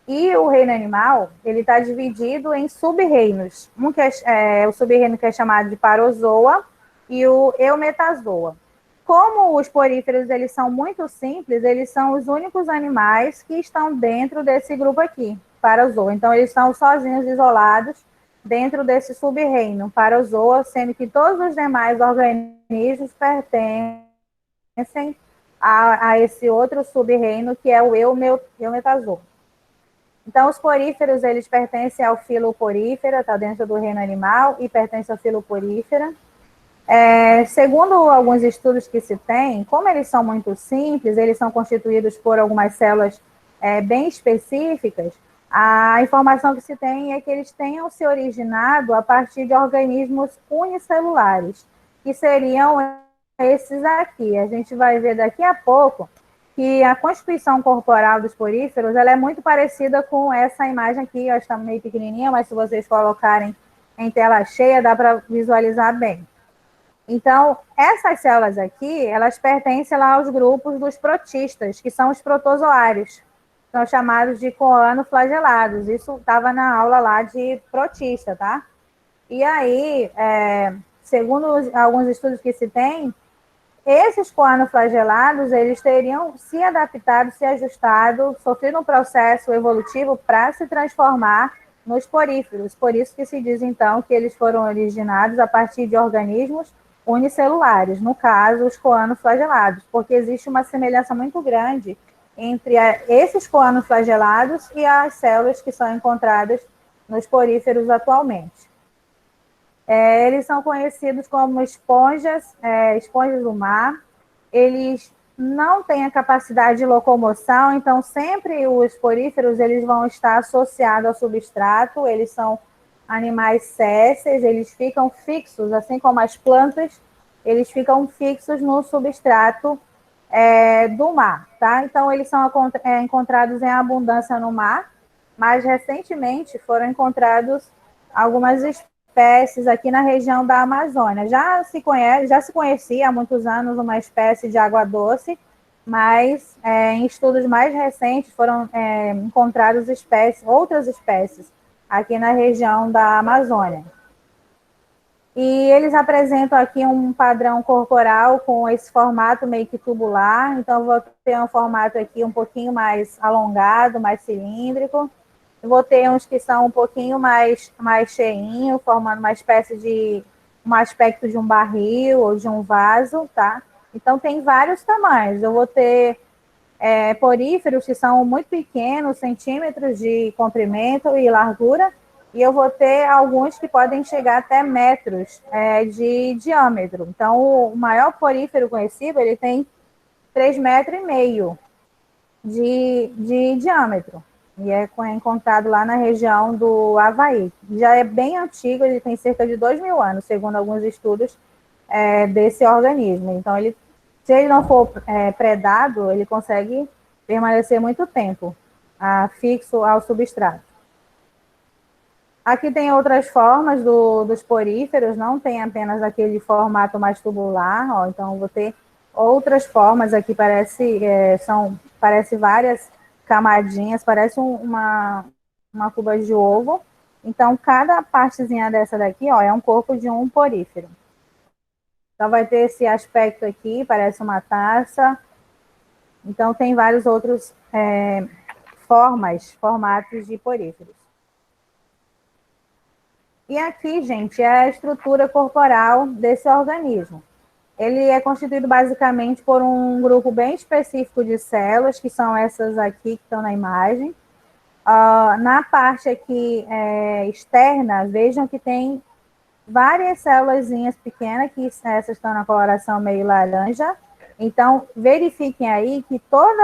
e o reino animal, ele está dividido em sub-reinos. Um que é o sub-reino que é chamado de Parozoa e o Eumetazoa. Como os poríferos, eles são muito simples, eles são os únicos animais que estão dentro desse grupo aqui, Parozoa. Então, eles estão sozinhos, isolados, dentro desse sub-reino, Parozoa, sendo que todos os demais organismos pertencem a esse outro sub-reino, que é o Eumetazoa. Então, os poríferos, eles pertencem ao filo porífera, está dentro do reino animal, e pertencem ao filo porífera. Segundo alguns estudos que se tem, como eles são muito simples, eles são constituídos por algumas células bem específicas, a informação que se tem é que eles tenham se originado a partir de organismos unicelulares, que seriam esses aqui. A gente vai ver daqui a pouco que a constituição corporal dos poríferos, ela é muito parecida com essa imagem aqui, ó, está meio pequenininha, mas se vocês colocarem em tela cheia, dá para visualizar bem. Então, essas células aqui, elas pertencem lá aos grupos dos protistas, que são os protozoários, são chamados de coanoflagelados. Isso estava na aula lá de protista, tá? E aí, segundo alguns estudos que se tem, esses coanoflagelados, eles teriam se adaptado, se ajustado, sofrido um processo evolutivo para se transformar nos poríferos. Por isso que se diz, então, que eles foram originados a partir de organismos unicelulares, no caso, os coanoflagelados, porque existe uma semelhança muito grande entre esses coanoflagelados e as células que são encontradas nos poríferos atualmente. Eles são conhecidos como esponjas do mar. Eles não têm a capacidade de locomoção, então sempre os poríferos eles vão estar associados ao substrato. Eles são animais sésseis, eles ficam fixos, assim como as plantas, eles ficam fixos no substrato do mar, tá? Então, eles são encontrados em abundância no mar, mas recentemente foram encontrados algumas espécies aqui na região da Amazônia. Já se conhecia há muitos anos uma espécie de água doce, mas em estudos mais recentes foram encontrados outras espécies aqui na região da Amazônia. E eles apresentam aqui um padrão corporal com esse formato meio que tubular. Então, vou ter um formato aqui um pouquinho mais alongado, mais cilíndrico. Vou ter uns que são um pouquinho mais cheinho, formando uma espécie de um aspecto de um barril ou de um vaso, tá? Então, tem vários tamanhos. Eu vou ter poríferos que são muito pequenos, centímetros de comprimento e largura, e eu vou ter alguns que podem chegar até metros de diâmetro. Então, o maior porífero conhecido, ele tem 3,5 metros de diâmetro, e é encontrado lá na região do Havaí. Já é bem antigo, ele tem cerca de 2.000 anos, segundo alguns estudos desse organismo. Então, se ele não for predado, ele consegue permanecer muito tempo fixo ao substrato. Aqui tem outras formas dos poríferos, não tem apenas aquele formato mais tubular, ó, então vou ter outras formas aqui, parece várias camadinhas, parece uma cuba de ovo. Então, cada partezinha dessa daqui, ó, é um corpo de um porífero. Então, vai ter esse aspecto aqui, parece uma taça. Então, tem vários outros formatos de poríferos. E aqui, gente, é a estrutura corporal desse organismo. ele é constituído basicamente por um grupo bem específico de células, que são essas aqui que estão na imagem. Na parte aqui externa, vejam que tem várias células pequenas, que essas estão na coloração meio laranja. Então, verifiquem aí que todo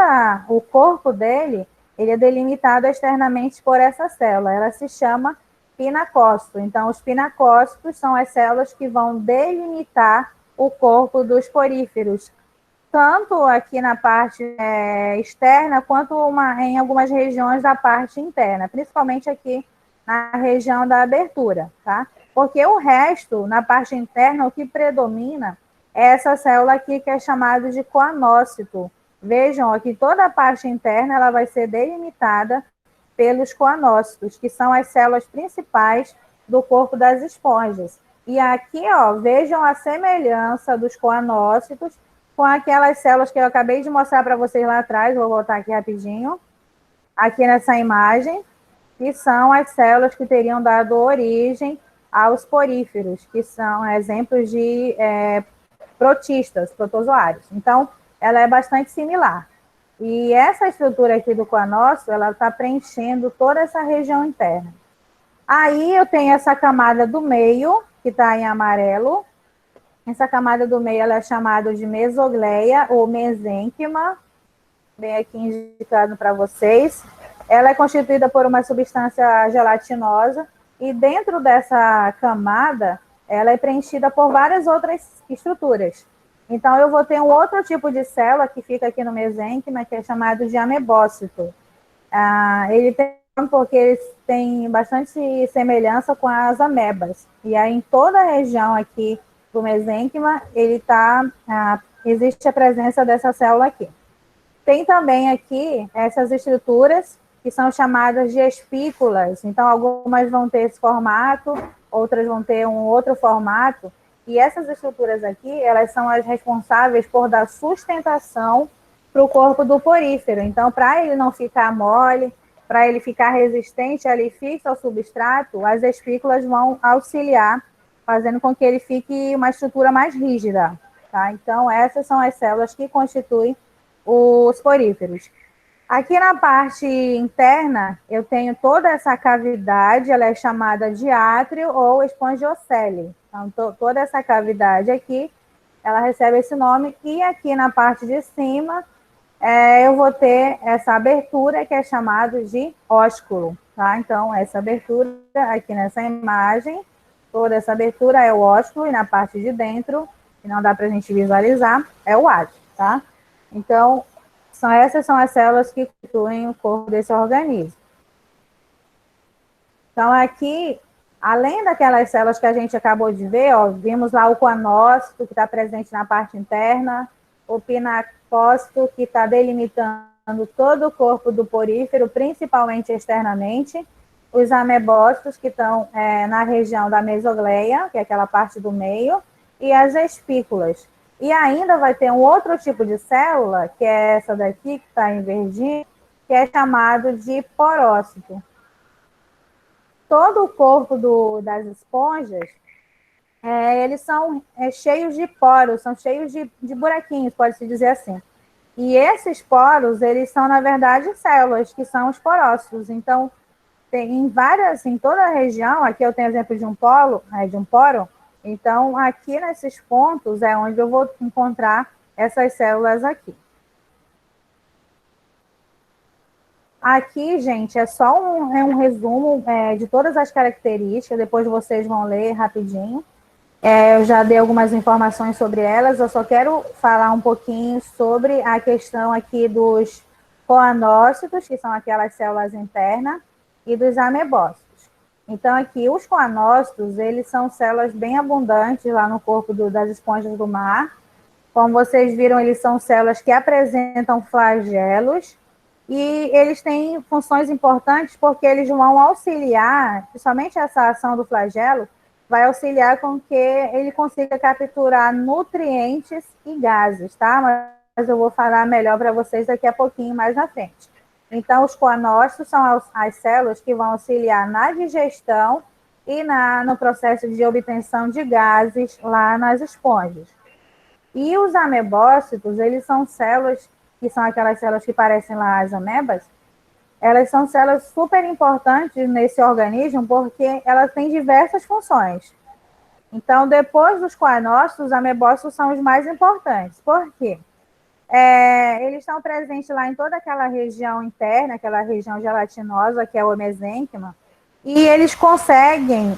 o corpo dele, ele é delimitado externamente por essa célula. Ela se chama pinacócito. Então, os pinacócitos são as células que vão delimitar o corpo dos poríferos, tanto aqui na parte externa, quanto em algumas regiões da parte interna, principalmente aqui na região da abertura, tá? Porque o resto, na parte interna, o que predomina é essa célula aqui que é chamada de coanócito. Vejam aqui, toda a parte interna ela vai ser delimitada pelos coanócitos, que são as células principais do corpo das esponjas. E aqui, ó, vejam a semelhança dos coanócitos com aquelas células que eu acabei de mostrar para vocês lá atrás. Vou voltar aqui rapidinho. Aqui nessa imagem, que são as células que teriam dado origem aos poríferos, que são exemplos de protistas, protozoários. Então, ela é bastante similar. E essa estrutura aqui do coanócito, ela está preenchendo toda essa região interna. Aí eu tenho essa camada do meio, que está em amarelo. Essa camada do meio ela é chamada de mesogleia ou mesênquima, bem aqui indicado para vocês. Ela é constituída por uma substância gelatinosa e dentro dessa camada ela é preenchida por várias outras estruturas. Então, eu vou ter um outro tipo de célula que fica aqui no mesênquima, que é chamado de amebócito. Ele tem porque eles têm bastante semelhança com as amebas. E aí, em toda a região aqui do mesênquima, existe a presença dessa célula aqui. Tem também aqui essas estruturas que são chamadas de espículas. Então, algumas vão ter esse formato, outras vão ter um outro formato. E essas estruturas aqui, elas são as responsáveis por dar sustentação para o corpo do porífero. Então, para ele não ficar mole, para ele ficar resistente ali fixo ao substrato, as espículas vão auxiliar, fazendo com que ele fique uma estrutura mais rígida. Tá? Então, essas são as células que constituem os poríferos. Aqui na parte interna, eu tenho toda essa cavidade, ela é chamada de átrio ou espongiocele. Então, toda essa cavidade aqui, ela recebe esse nome. E aqui na parte de cima, eu vou ter essa abertura que é chamada de ósculo. Tá? Então, essa abertura aqui nessa imagem, toda essa abertura é o ósculo, e na parte de dentro, que não dá para a gente visualizar, é o átrio. Tá? Então, essas são as células que constituem o corpo desse organismo. Então, aqui, além daquelas células que a gente acabou de ver, ó, vimos lá o coanócito, que está presente na parte interna, o pinacócito, que está delimitando todo o corpo do porífero, principalmente externamente, os amebócitos, que estão na região da mesogleia, que é aquela parte do meio, e as espículas. E ainda vai ter um outro tipo de célula, que é essa daqui, que está em verdinho, que é chamado de porócito. Todo o corpo das esponjas, eles são cheios de poros, são cheios de buraquinhos, pode-se dizer assim. E esses poros, eles são, na verdade, células, que são os porócitos. Então, tem em toda a região, aqui eu tenho exemplo de um poro. Então, aqui nesses pontos é onde eu vou encontrar essas células aqui. Aqui, gente, é só um resumo de todas as características, depois vocês vão ler rapidinho. Eu já dei algumas informações sobre elas, eu só quero falar um pouquinho sobre a questão aqui dos coanócitos, que são aquelas células internas, e dos amebócitos. Então, aqui, os coanócitos, eles são células bem abundantes lá no corpo das esponjas do mar. Como vocês viram, eles são células que apresentam flagelos e eles têm funções importantes porque eles vão auxiliar, principalmente essa ação do flagelo, vai auxiliar com que ele consiga capturar nutrientes e gases, tá? Mas eu vou falar melhor para vocês daqui a pouquinho, mais na frente. Então, os coanócitos são as células que vão auxiliar na digestão e no processo de obtenção de gases lá nas esponjas. E os amebócitos, eles são células, que são aquelas células que parecem lá as amebas, elas são células super importantes nesse organismo porque elas têm diversas funções. Então, depois dos coanócitos, os amebócitos são os mais importantes. Por quê? Eles estão presentes lá em toda aquela região interna, aquela região gelatinosa, que é o mesênquima, e eles conseguem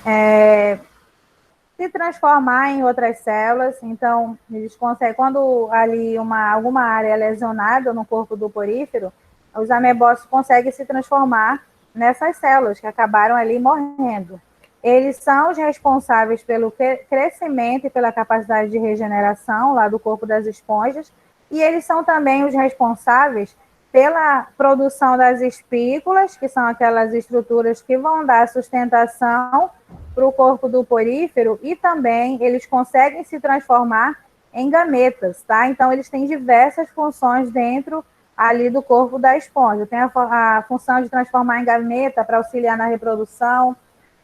se transformar em outras células. Então, eles conseguem, quando ali alguma área é lesionada no corpo do porífero, os amebócitos conseguem se transformar nessas células que acabaram ali morrendo. Eles são os responsáveis pelo crescimento e pela capacidade de regeneração lá do corpo das esponjas, e eles são também os responsáveis pela produção das espículas, que são aquelas estruturas que vão dar sustentação para o corpo do porífero, e também eles conseguem se transformar em gametas, tá? Então, eles têm diversas funções dentro ali do corpo da esponja. Tem a função de transformar em gameta para auxiliar na reprodução,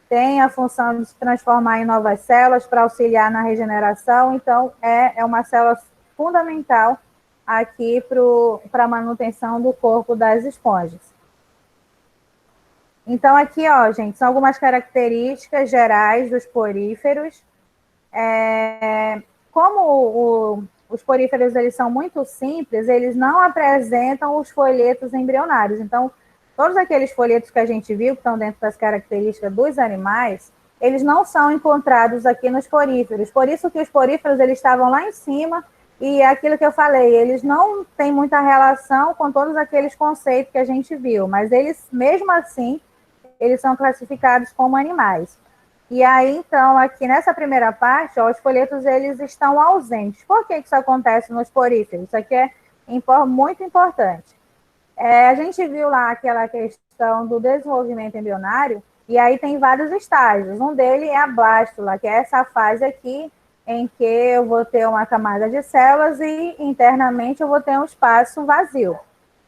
tem a função de se transformar em novas células para auxiliar na regeneração. Então, é uma célula fundamental aqui para a manutenção do corpo das esponjas. Então, aqui, ó, gente, são algumas características gerais dos poríferos. Como os poríferos eles são muito simples, eles não apresentam os folhetos embrionários. Então, todos aqueles folhetos que a gente viu, que estão dentro das características dos animais, eles não são encontrados aqui nos poríferos. Por isso que os poríferos eles estavam lá em cima, e aquilo que eu falei, eles não têm muita relação com todos aqueles conceitos que a gente viu, mas eles, mesmo assim, eles são classificados como animais. E aí, então, aqui nessa primeira parte, ó, os folhetos eles estão ausentes. Por que isso acontece nos poríferos? Isso aqui é muito importante. A gente viu lá aquela questão do desenvolvimento embrionário, e aí tem vários estágios. Um deles é a blástula, que é essa fase aqui, em que eu vou ter uma camada de células e internamente eu vou ter um espaço vazio.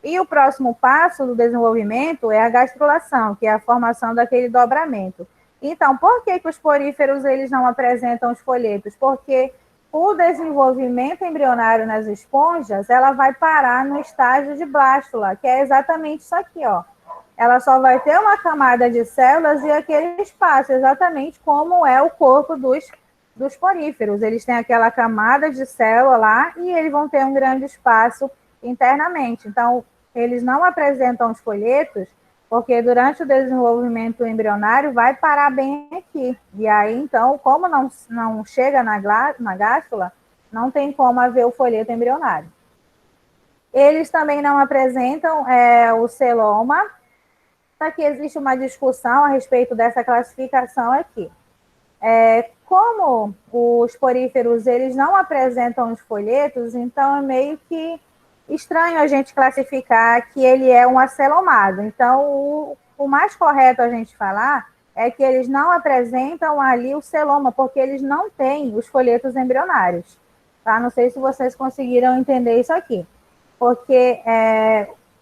E o próximo passo do desenvolvimento é a gastrulação, que é a formação daquele dobramento. Então, por que os poríferos eles não apresentam os folhetos? Porque o desenvolvimento embrionário nas esponjas, ela vai parar no estágio de blástula, que é exatamente isso aqui, ó. Ela só vai ter uma camada de células e aquele espaço, exatamente como é o corpo dos poríferos. Eles têm aquela camada de célula lá e eles vão ter um grande espaço internamente. Então, eles não apresentam os folhetos, porque durante o desenvolvimento embrionário vai parar bem aqui. E aí, então, como não chega na gástrula, não tem como haver o folheto embrionário. Eles também não apresentam o celoma. Aqui existe uma discussão a respeito dessa classificação aqui. Como os poríferos eles não apresentam os folhetos, então é meio que estranho a gente classificar que ele é um acelomado. Então, o mais correto a gente falar é que eles não apresentam ali o celoma, porque eles não têm os folhetos embrionários. Tá? Não sei se vocês conseguiram entender isso aqui. Porque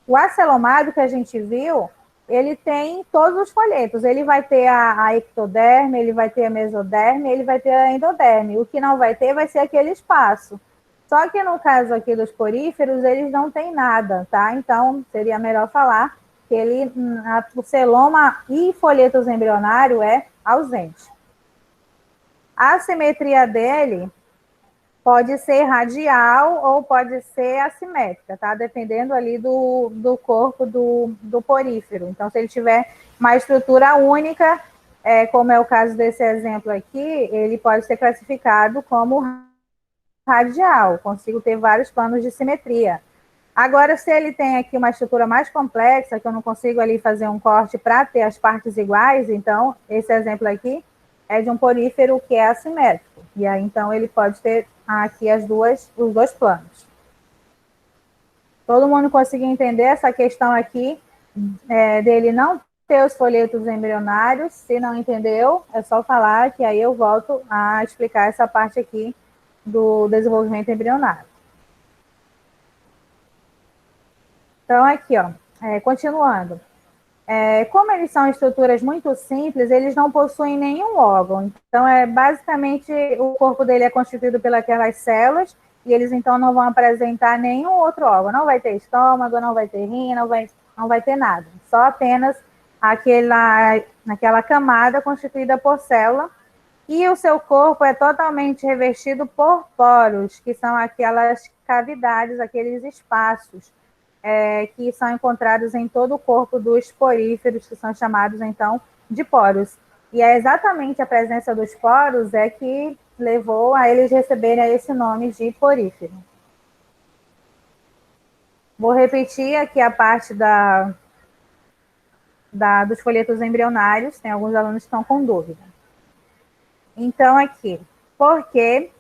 o acelomado que a gente viu, ele tem todos os folhetos. Ele vai ter a ectoderme, ele vai ter a mesoderme, ele vai ter a endoderme. O que não vai ter vai ser aquele espaço. Só que no caso aqui dos poríferos, eles não têm nada, tá? Então, seria melhor falar que o celoma e folhetos embrionário é ausente. A simetria dele pode ser radial ou pode ser assimétrica, tá? Dependendo ali do corpo do porífero. Então, se ele tiver uma estrutura única, como é o caso desse exemplo aqui, ele pode ser classificado como radial, consigo ter vários planos de simetria. Agora, se ele tem aqui uma estrutura mais complexa, que eu não consigo ali fazer um corte para ter as partes iguais, então, esse exemplo aqui é de um porífero que é assimétrico. E aí, então, ele pode ter aqui os dois planos. Todo mundo conseguiu entender essa questão aqui dele não ter os folhetos embrionários? Se não entendeu, é só falar que aí eu volto a explicar essa parte aqui do desenvolvimento embrionário. Então, aqui, ó, continuando. Como eles são estruturas muito simples, eles não possuem nenhum órgão. Então, basicamente, o corpo dele é constituído pelas células e eles então não vão apresentar nenhum outro órgão, não vai ter estômago, não vai ter rim, não vai ter nada, só apenas aquela camada constituída por célula, e o seu corpo é totalmente revestido por poros, que são aquelas cavidades, aqueles espaços que são encontrados em todo o corpo dos poríferos, que são chamados, então, de poros. E é exatamente a presença dos poros que levou a eles receberem esse nome de porífero. Vou repetir aqui a parte dos folhetos embrionários, tem alguns alunos que estão com dúvida. Então, aqui, por que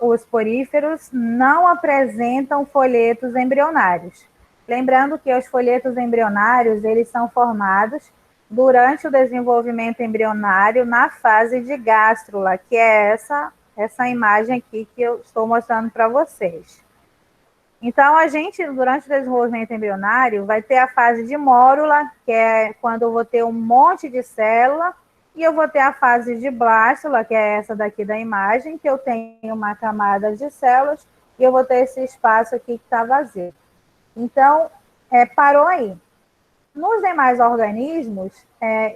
os poríferos não apresentam folhetos embrionários? Lembrando que os folhetos embrionários, eles são formados durante o desenvolvimento embrionário na fase de gástrula, que é essa imagem aqui que eu estou mostrando para vocês. Então, a gente, durante o desenvolvimento embrionário, vai ter a fase de mórula, que é quando eu vou ter um monte de célula, e eu vou ter a fase de blástula, que é essa daqui da imagem, que eu tenho uma camada de células, e eu vou ter esse espaço aqui que está vazio. Então, parou aí. Nos demais organismos,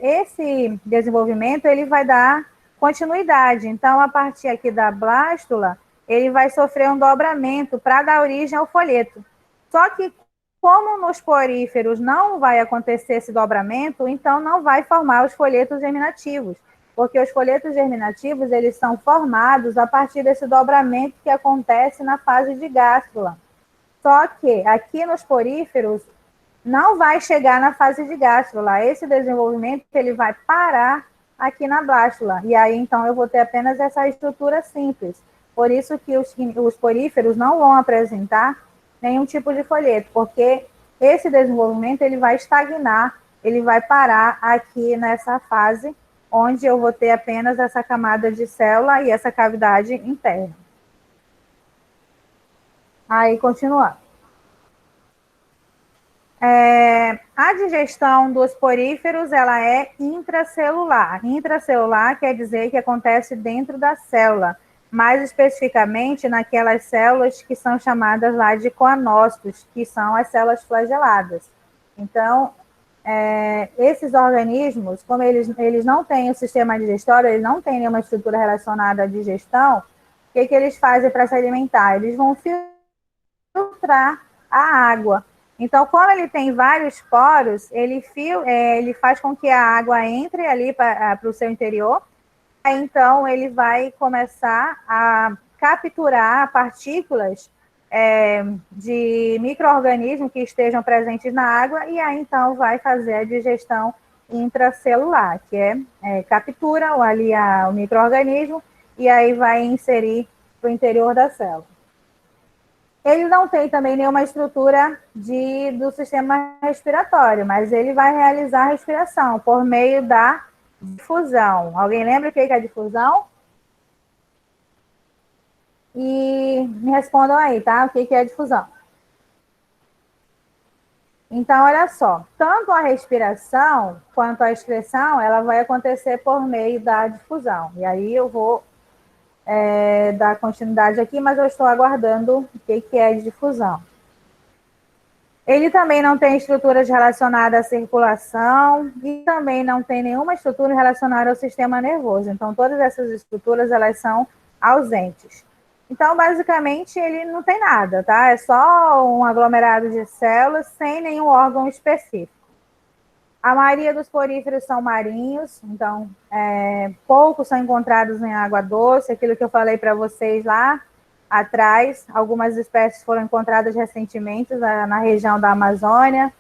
esse desenvolvimento ele vai dar continuidade. Então, a partir aqui da blástula, ele vai sofrer um dobramento para dar origem ao folheto. Só que, como nos poríferos não vai acontecer esse dobramento, então não vai formar os folhetos germinativos, porque os folhetos germinativos eles são formados a partir desse dobramento que acontece na fase de gástrula. Só que aqui nos poríferos não vai chegar na fase de gástrula. Esse desenvolvimento ele vai parar aqui na blástula. E aí, então, eu vou ter apenas essa estrutura simples. Por isso que os poríferos não vão apresentar nenhum tipo de folheto, porque esse desenvolvimento ele vai estagnar, ele vai parar aqui nessa fase, onde eu vou ter apenas essa camada de célula e essa cavidade interna. Aí, continuando. A digestão dos poríferos, ela é intracelular. Intracelular quer dizer que acontece dentro da célula, mais especificamente naquelas células que são chamadas lá de coanócitos, que são as células flageladas. Então, esses organismos, como eles não têm o sistema digestório, eles não têm nenhuma estrutura relacionada à digestão, o que eles fazem para se alimentar? Eles vão filtrar a água. Então, como ele tem vários poros, ele faz com que a água entre ali para o seu interior. Aí, então, ele vai começar a capturar partículas de micro-organismos que estejam presentes na água, e aí, então, vai fazer a digestão intracelular, que captura ali o micro-organismo, e aí vai inserir para o interior da célula. Ele não tem também nenhuma estrutura do sistema respiratório, mas ele vai realizar a respiração por meio da difusão. Alguém lembra o que é a difusão? E me respondam aí, tá? O que é a difusão? Então, olha só, tanto a respiração quanto a excreção, ela vai acontecer por meio da difusão. E aí eu vou dar continuidade aqui, mas eu estou aguardando o que é de difusão. Ele também não tem estruturas relacionadas à circulação e também não tem nenhuma estrutura relacionada ao sistema nervoso. Então, todas essas estruturas, elas são ausentes. Então, basicamente, ele não tem nada, tá? É só um aglomerado de células sem nenhum órgão específico. A maioria dos poríferos são marinhos, então poucos são encontrados em água doce, aquilo que eu falei para vocês lá atrás. Algumas espécies foram encontradas recentemente na região da Amazônia,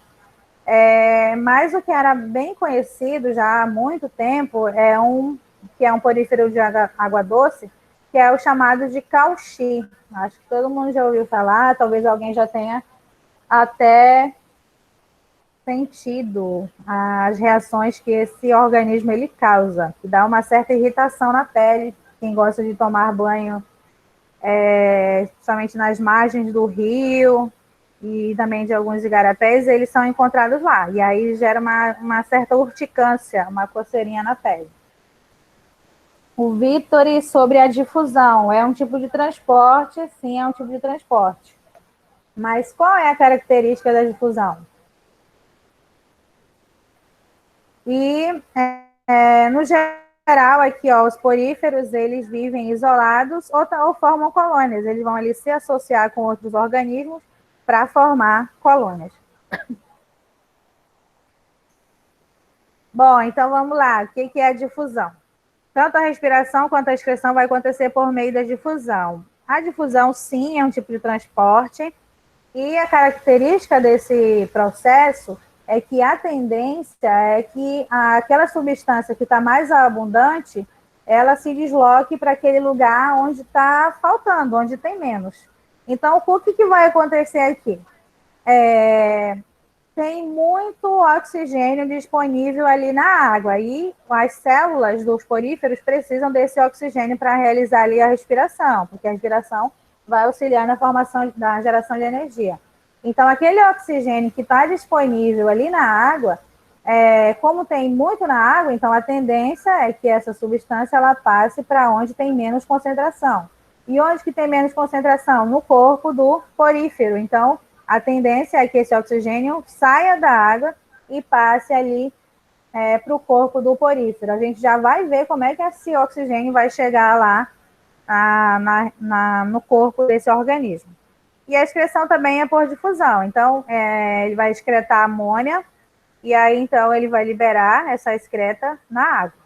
mas o que era bem conhecido já há muito tempo que é um porífero de água doce, que é o chamado de cauchy. Acho que todo mundo já ouviu falar, talvez alguém já tenha até sentido as reações que esse organismo ele causa, que dá uma certa irritação na pele. Quem gosta de tomar banho, somente nas margens do rio e também de alguns igarapés, eles são encontrados lá. E aí gera uma certa urticância, uma coceirinha na pele. O Vitor, sobre a difusão, é um tipo de transporte? Sim, é um tipo de transporte. Mas qual é a característica da difusão? E, no geral, aqui, ó, os poríferos, eles vivem isolados ou formam colônias. Eles vão ali se associar com outros organismos para formar colônias. Bom, então vamos lá. O que é a difusão? Tanto a respiração quanto a excreção vai acontecer por meio da difusão. A difusão, sim, é um tipo de transporte, e a característica desse processo é que a tendência é que aquela substância que está mais abundante, ela se desloque para aquele lugar onde está faltando, onde tem menos. Então, o que vai acontecer aqui? Tem muito oxigênio disponível ali na água e as células dos poríferos precisam desse oxigênio para realizar ali a respiração, porque a respiração vai auxiliar na formação da geração de energia. Então, aquele oxigênio que está disponível ali na água, como tem muito na água, então a tendência é que essa substância ela passe para onde tem menos concentração. E onde que tem menos concentração? No corpo do porífero. Então, a tendência é que esse oxigênio saia da água e passe ali para o corpo do porífero. A gente já vai ver como é que esse oxigênio vai chegar lá no corpo desse organismo. E a excreção também é por difusão. Então, ele vai excretar amônia e aí, então, ele vai liberar essa excreta na água.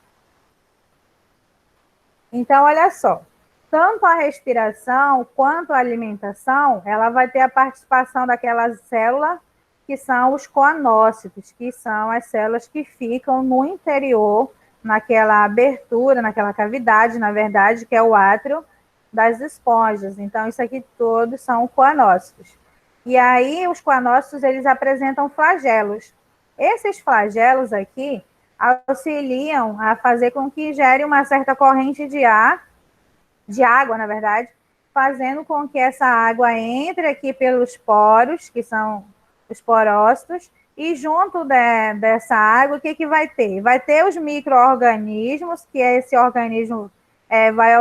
Então, olha só. Tanto a respiração quanto a alimentação, ela vai ter a participação daquelas células que são os coanócitos, que são as células que ficam no interior, naquela abertura, naquela cavidade, na verdade, que é o átrio das esponjas. Então, isso aqui todos são coanócitos. E aí, os coanócitos, eles apresentam flagelos. Esses flagelos aqui auxiliam a fazer com que gere uma certa corrente de água, na verdade, fazendo com que essa água entre aqui pelos poros, que são os porócitos, e junto dessa água, o que vai ter? Vai ter os micro-organismos, que esse organismo vai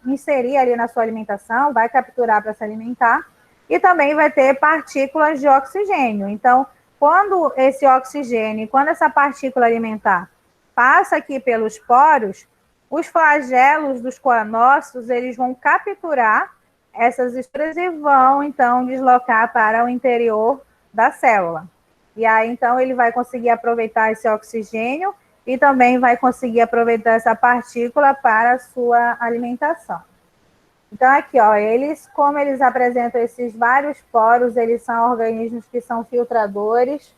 inserir ali na sua alimentação, vai capturar para se alimentar, e também vai ter partículas de oxigênio. Então, quando esse oxigênio, quando essa partícula alimentar passa aqui pelos poros, os flagelos dos coanócitos, eles vão capturar essas estruturas e vão, então, deslocar para o interior da célula. E aí, então, ele vai conseguir aproveitar esse oxigênio e também vai conseguir aproveitar essa partícula para a sua alimentação. Então, aqui, ó, como eles apresentam esses vários poros, eles são organismos que são filtradores.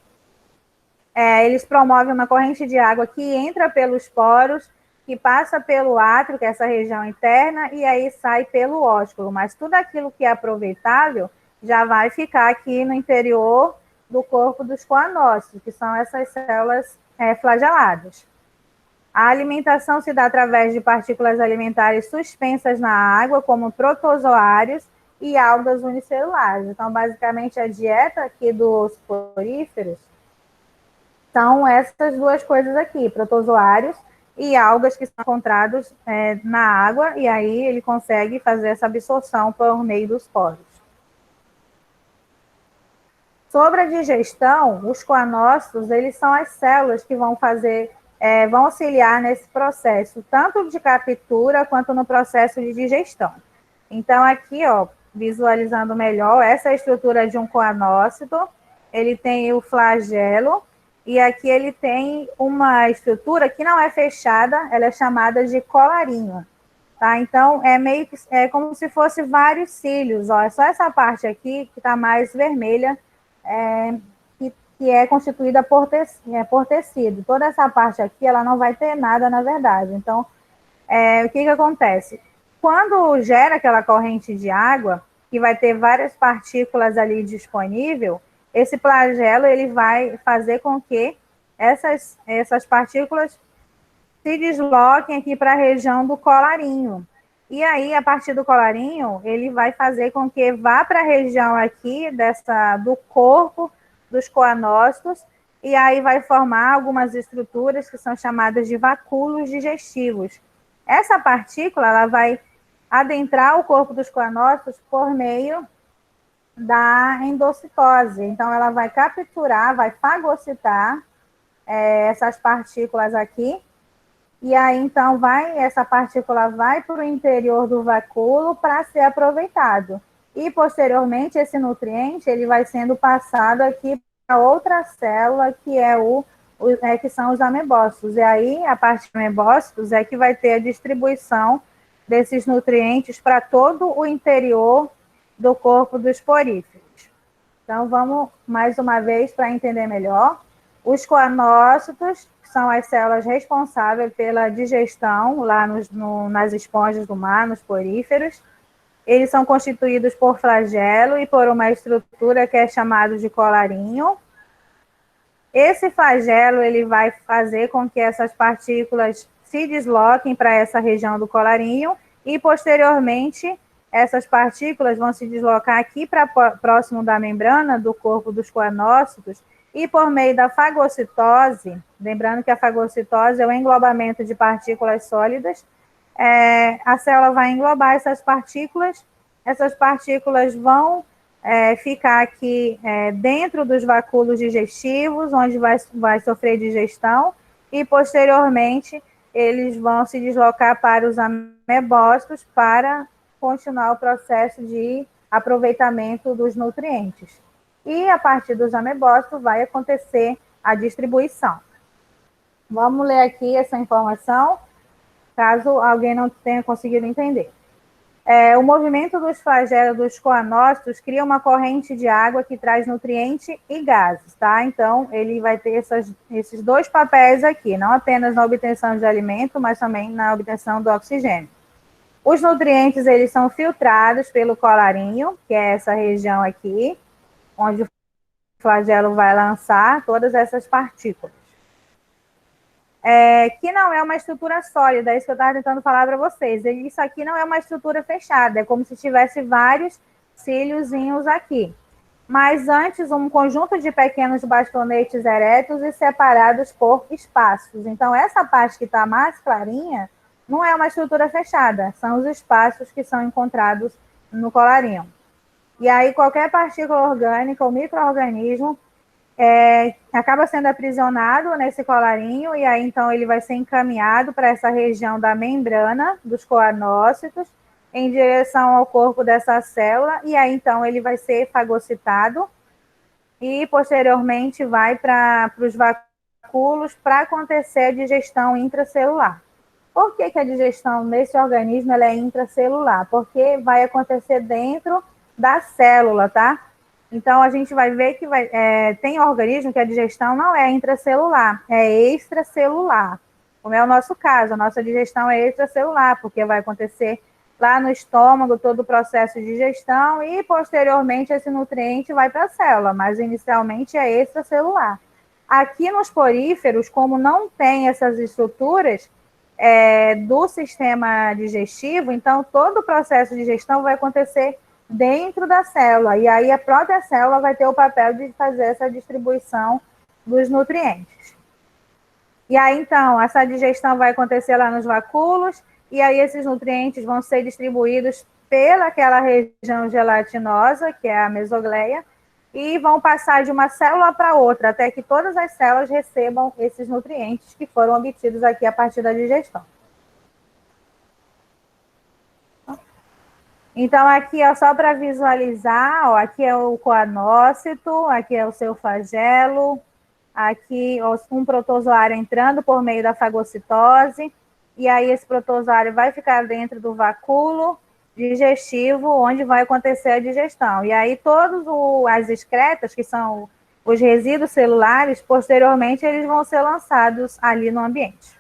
Eles promovem uma corrente de água que entra pelos poros, que passa pelo átrio, que é essa região interna, e aí sai pelo ósculo. Mas tudo aquilo que é aproveitável já vai ficar aqui no interior do corpo dos coanócitos, que são essas células flageladas. A alimentação se dá através de partículas alimentares suspensas na água, como protozoários e algas unicelulares. Então, basicamente, a dieta aqui dos poríferos são essas duas coisas aqui, protozoários e algas que são encontrados na água, e aí ele consegue fazer essa absorção por meio dos poros. Sobre a digestão, os coanócitos, eles são as células que vão auxiliar nesse processo, tanto de captura quanto no processo de digestão. Então, aqui, ó, visualizando melhor, essa é a estrutura de um coanócito, ele tem o flagelo, e aqui ele tem uma estrutura que não é fechada, ela é chamada de colarinho, tá? Então, é como se fosse vários cílios, ó, é só essa parte aqui que está mais vermelha, que é constituída por tecido. Toda essa parte aqui, ela não vai ter nada, na verdade. Então, o que acontece? Quando gera aquela corrente de água, que vai ter várias partículas ali disponível, esse flagelo ele vai fazer com que essas partículas se desloquem aqui para a região do colarinho. E aí, a partir do colarinho, ele vai fazer com que vá para a região aqui do corpo dos coanócitos e aí vai formar algumas estruturas que são chamadas de vacúolos digestivos. Essa partícula, ela vai adentrar o corpo dos coanócitos por meio da endocitose. Então, ela vai capturar, vai fagocitar essas partículas aqui, e aí, então, essa partícula vai para o interior do vacúolo para ser aproveitado. E, posteriormente, esse nutriente, ele vai sendo passado aqui para outra célula, que que são os amebócitos. E aí, a parte dos amebócitos é que vai ter a distribuição desses nutrientes para todo o interior do corpo dos poríferos. Então, vamos mais uma vez para entender melhor. Os coanócitos são as células responsáveis pela digestão lá nas esponjas do mar, nos poríferos. Eles são constituídos por flagelo e por uma estrutura que é chamada de colarinho. Esse flagelo ele vai fazer com que essas partículas se desloquem para essa região do colarinho e, posteriormente, essas partículas vão se deslocar aqui para próximo da membrana do corpo dos coanócitos e por meio da fagocitose, lembrando que a fagocitose é o englobamento de partículas sólidas, a célula vai englobar essas partículas vão ficar aqui dentro dos vacúolos digestivos, onde vai sofrer digestão, e posteriormente eles vão se deslocar para os amebócitos para continuar o processo de aproveitamento dos nutrientes. E a partir dos amebócitos vai acontecer a distribuição. Vamos ler aqui essa informação, caso alguém não tenha conseguido entender. O movimento dos flagelos dos coanócitos cria uma corrente de água que traz nutriente e gases, tá? Então, ele vai ter esses dois papéis aqui, não apenas na obtenção de alimento, mas também na obtenção do oxigênio. Os nutrientes, eles são filtrados pelo colarinho, que é essa região aqui, onde o flagelo vai lançar todas essas partículas. Que não é uma estrutura sólida, é isso que eu estava tentando falar para vocês. Isso aqui não é uma estrutura fechada, é como se tivesse vários cíliozinhos aqui. Mas antes, um conjunto de pequenos bastonetes eretos e separados por espaços. Então, essa parte que está mais clarinha não é uma estrutura fechada, são os espaços que são encontrados no colarinho. E aí, qualquer partícula orgânica ou micro-organismo acaba sendo aprisionado nesse colarinho, e aí, então, ele vai ser encaminhado para essa região da membrana dos coanócitos, em direção ao corpo dessa célula, e aí, então, ele vai ser fagocitado, e, posteriormente, vai para os vacúolos para acontecer a digestão intracelular. Por que a digestão nesse organismo ela é intracelular? Porque vai acontecer dentro da célula, tá? Então, a gente vai ver que tem organismo que a digestão não é intracelular, é extracelular. Como é o nosso caso, a nossa digestão é extracelular, porque vai acontecer lá no estômago todo o processo de digestão e, posteriormente, esse nutriente vai para a célula, mas inicialmente é extracelular. Aqui nos poríferos, como não tem essas estruturas do sistema digestivo, então todo o processo de digestão vai acontecer dentro da célula, e aí a própria célula vai ter o papel de fazer essa distribuição dos nutrientes. E aí, então, essa digestão vai acontecer lá nos vacúolos, e aí esses nutrientes vão ser distribuídos pelaquela região gelatinosa, que é a mesogleia, e vão passar de uma célula para outra, até que todas as células recebam esses nutrientes que foram obtidos aqui a partir da digestão. Então, aqui é só para visualizar, ó, aqui é o coanócito, aqui é o seu flagelo, aqui um protozoário entrando por meio da fagocitose, e aí esse protozoário vai ficar dentro do vacúolo digestivo, onde vai acontecer a digestão. E aí todas as excretas, que são os resíduos celulares, posteriormente eles vão ser lançados ali no ambiente.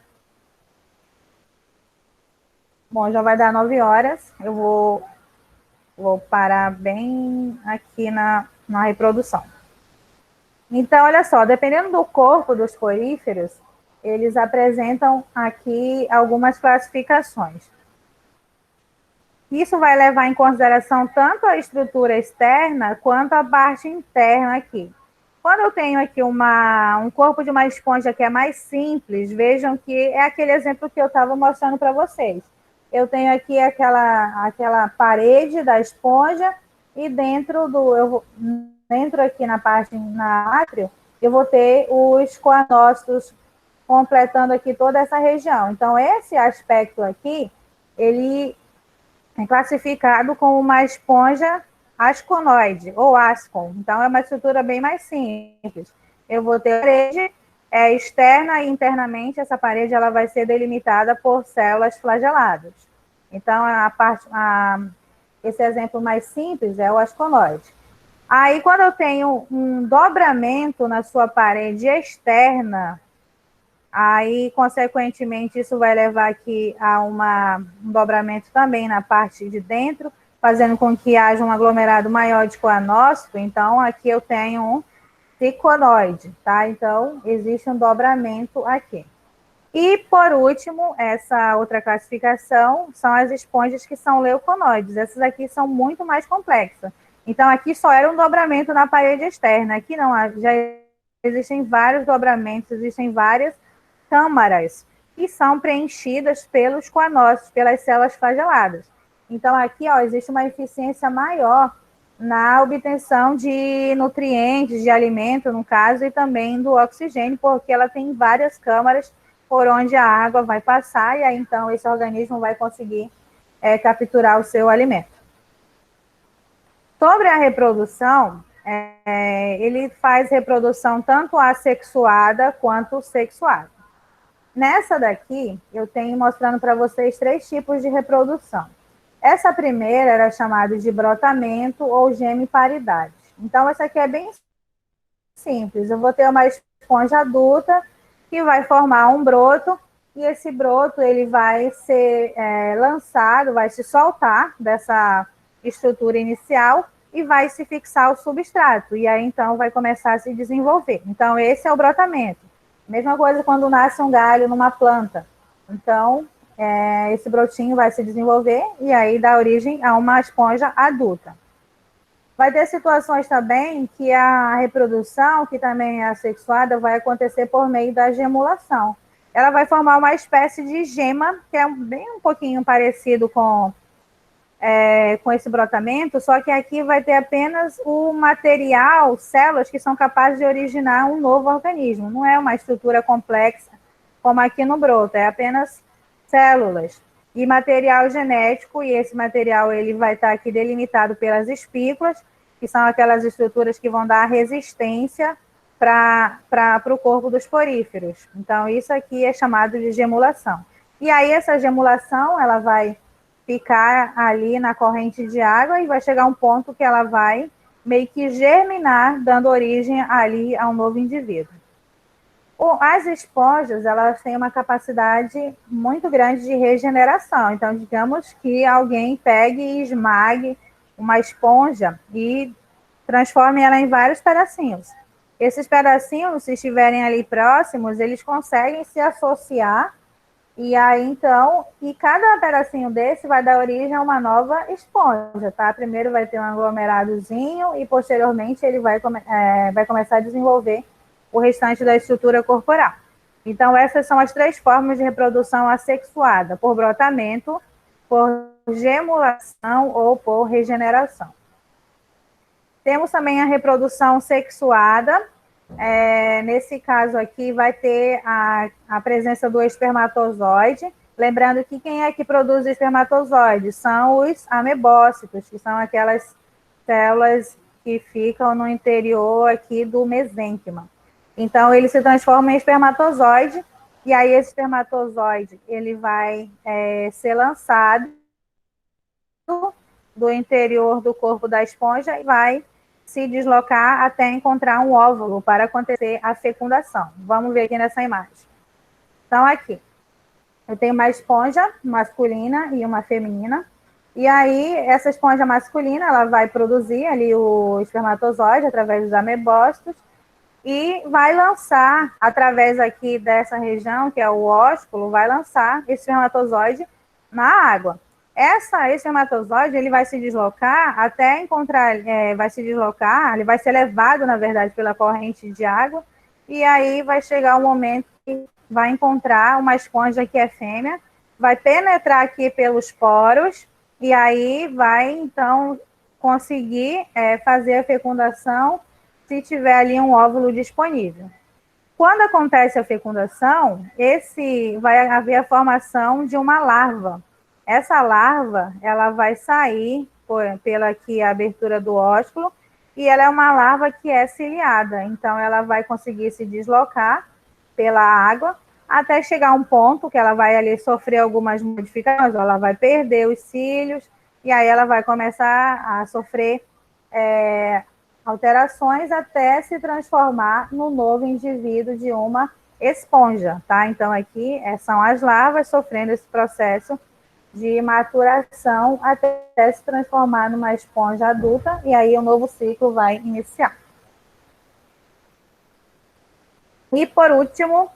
Bom, já vai dar 9 horas, eu vou parar bem aqui na reprodução. Então, olha só, dependendo do corpo dos poríferos, eles apresentam aqui algumas classificações. Isso vai levar em consideração tanto a estrutura externa quanto a parte interna aqui. Quando eu tenho aqui um corpo de uma esponja que é mais simples, vejam que é aquele exemplo que eu estava mostrando para vocês. Eu tenho aqui aquela parede da esponja e dentro aqui na átrio, eu vou ter os coanócitos completando aqui toda essa região. Então, esse aspecto aqui, ele é classificado como uma esponja asconoide, ou ascon. Então, é uma estrutura bem mais simples. Eu vou ter a parede externa e internamente, essa parede ela vai ser delimitada por células flageladas. Então, esse exemplo mais simples é o asconoide. Aí, quando eu tenho um dobramento na sua parede externa, aí, consequentemente, isso vai levar aqui a um dobramento também na parte de dentro, fazendo com que haja um aglomerado maior de coanócito. Então, aqui eu tenho um ciconoide, tá? Então, existe um dobramento aqui. E, por último, essa outra classificação são as esponjas que são leuconoides. Essas aqui são muito mais complexas. Então, aqui só era um dobramento na parede externa. Aqui não, já existem vários dobramentos, existem várias câmaras que são preenchidas pelos coanócitos, pelas células flageladas. Então, aqui ó, existe uma eficiência maior na obtenção de nutrientes, de alimento, no caso, e também do oxigênio, porque ela tem várias câmaras por onde a água vai passar, e aí, então, esse organismo vai conseguir capturar o seu alimento. Sobre a reprodução, ele faz reprodução tanto assexuada quanto sexuada. Nessa daqui, eu tenho mostrando para vocês 3 tipos de reprodução. Essa primeira era chamada de brotamento ou gemiparidade. Então, essa aqui é bem simples. Eu vou ter uma esponja adulta que vai formar um broto, e esse broto ele vai ser lançado, vai se soltar dessa estrutura inicial e vai se fixar ao substrato. E aí, então, vai começar a se desenvolver. Então, esse é o brotamento. Mesma coisa quando nasce um galho numa planta. Então, esse brotinho vai se desenvolver e aí dá origem a uma esponja adulta. Vai ter situações também que a reprodução, que também é assexuada, vai acontecer por meio da gemulação. Ela vai formar uma espécie de gema, que é bem um pouquinho parecido com esse brotamento, só que aqui vai ter apenas o material, células que são capazes de originar um novo organismo. Não é uma estrutura complexa como aqui no broto, é apenas células e material genético, e esse material ele vai estar aqui delimitado pelas espículas, que são aquelas estruturas que vão dar resistência para o corpo dos poríferos. Então, isso aqui é chamado de gemulação. E aí, essa gemulação, ela vai ficar ali na corrente de água e vai chegar um ponto que ela vai meio que germinar, dando origem ali a um novo indivíduo. As esponjas, elas têm uma capacidade muito grande de regeneração. Então, digamos que alguém pegue e esmague uma esponja e transforme ela em vários pedacinhos. Esses pedacinhos, se estiverem ali próximos, eles conseguem se associar. E aí, então, cada pedacinho desse vai dar origem a uma nova esponja, tá? Primeiro vai ter um aglomeradozinho e, posteriormente, ele vai começar a desenvolver o restante da estrutura corporal. Então, essas são as 3 formas de reprodução assexuada: por brotamento, por gemulação ou por regeneração. Temos também a reprodução sexuada. Nesse caso aqui, vai ter a presença do espermatozoide. Lembrando que quem é que produz espermatozoides? São os amebócitos, que são aquelas células que ficam no interior aqui do mesênquima. Então, ele se transforma em espermatozoide, e aí esse espermatozoide ele vai ser lançado do interior do corpo da esponja e vai se deslocar até encontrar um óvulo para acontecer a fecundação. Vamos ver aqui nessa imagem. Então, aqui, eu tenho uma esponja masculina e uma feminina, e aí essa esponja masculina, ela vai produzir ali o espermatozoide através dos amebócitos e vai lançar, através aqui dessa região, que é o ósculo, vai lançar esse espermatozoide na água. Esse espermatozoide, ele vai se deslocar até encontrar, vai se deslocar, ele vai ser levado, na verdade, pela corrente de água, e aí vai chegar o momento que vai encontrar uma esponja que é fêmea, vai penetrar aqui pelos poros, e aí vai, então, conseguir fazer a fecundação se tiver ali um óvulo disponível. Quando acontece a fecundação, vai haver a formação de uma larva. Essa larva, ela vai sair pela aqui a abertura do ósculo, e ela é uma larva que é ciliada, então ela vai conseguir se deslocar pela água até chegar a um ponto que ela vai ali sofrer algumas modificações, ela vai perder os cílios, e aí ela vai começar a sofrer alterações até se transformar no novo indivíduo de uma esponja, tá? Então, aqui são as larvas sofrendo esse processo de maturação até se transformar numa esponja adulta, e aí o novo ciclo vai iniciar. E, por último,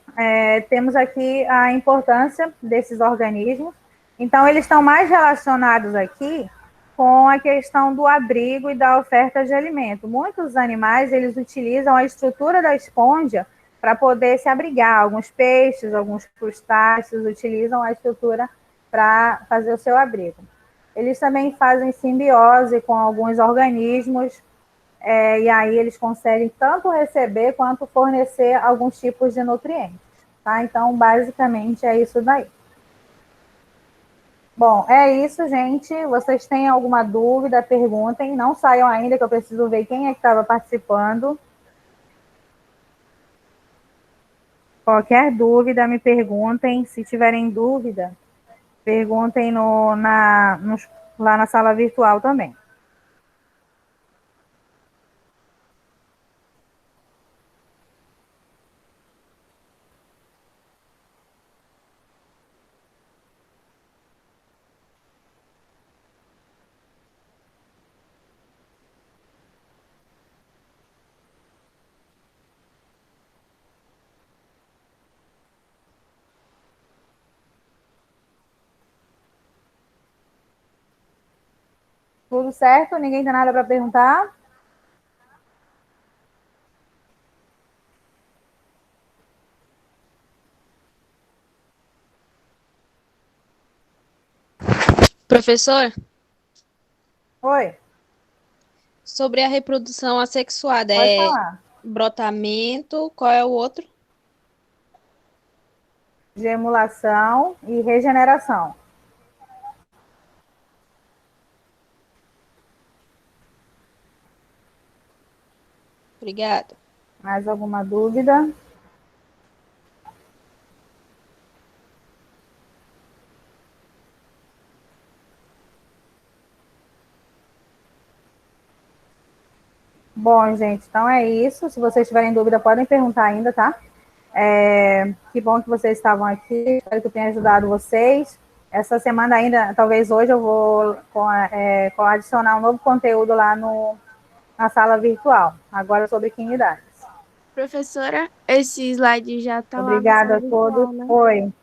temos aqui a importância desses organismos. Então, eles estão mais relacionados aqui com a questão do abrigo e da oferta de alimento. Muitos animais, eles utilizam a estrutura da esponja para poder se abrigar. Alguns peixes, alguns crustáceos utilizam a estrutura para fazer o seu abrigo. Eles também fazem simbiose com alguns organismos, e aí eles conseguem tanto receber quanto fornecer alguns tipos de nutrientes, tá? Então, basicamente, é isso daí. Bom, é isso, gente. Vocês têm alguma dúvida, perguntem. Não saiam ainda, que eu preciso ver quem é que estava participando. Qualquer dúvida, me perguntem. Se tiverem dúvida, perguntem lá na sala virtual também. Tudo certo? Ninguém tem nada para perguntar? Professor, Oi, sobre a reprodução assexuada, pode falar. brotamento, qual é o outro? De emulação e regeneração. Obrigada. Mais alguma dúvida? Bom, gente, então é isso. Se vocês tiverem dúvida, podem perguntar ainda, tá? Que bom que vocês estavam aqui. Espero que eu tenha ajudado vocês. Essa semana ainda, talvez hoje, eu vou adicionar um novo conteúdo lá na sala virtual. Agora sobre quinidades. Professora, esse slide já está lá na Obrigada sala a todos. virtual, né? Foi.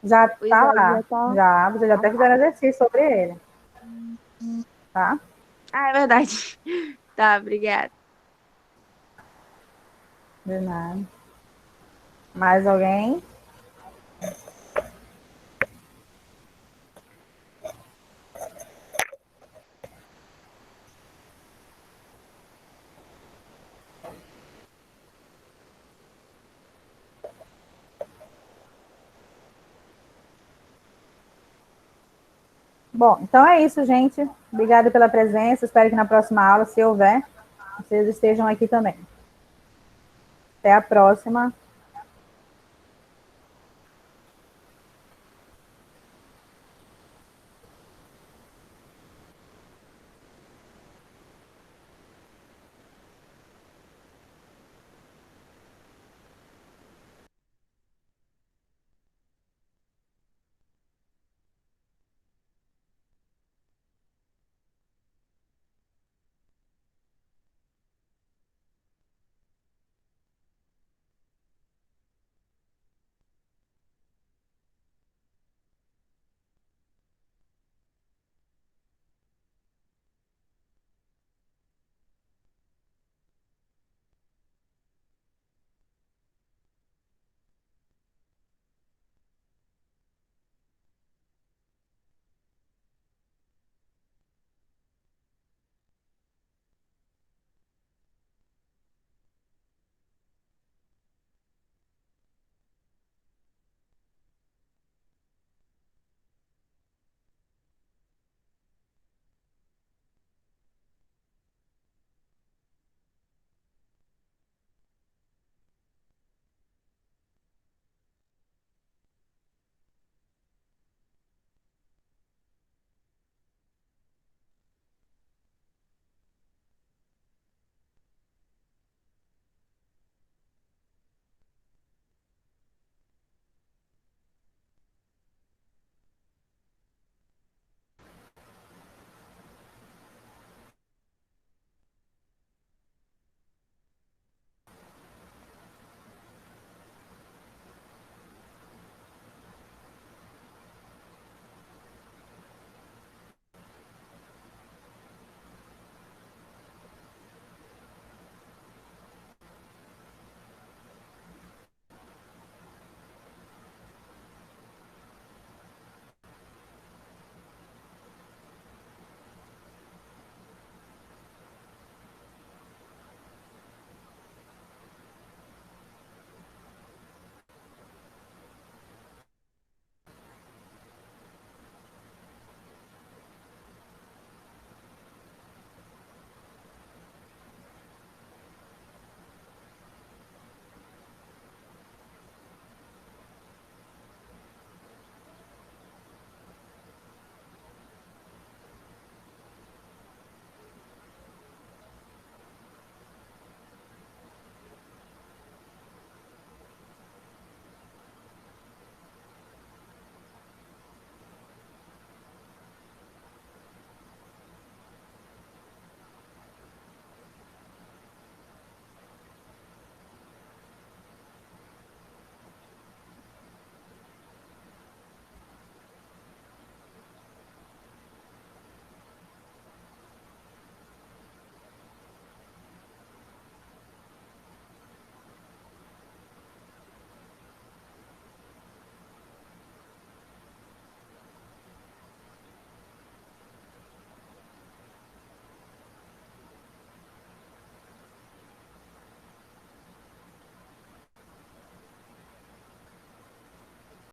Já O está slide já lá. está. Já. Vocês já até fizeram exercício sobre ele. Tá? Ah, é verdade. Tá, obrigada. De nada. Mais alguém? Bom, então é isso, gente. Obrigada pela presença. Espero que na próxima aula, se houver, vocês estejam aqui também. Até a próxima.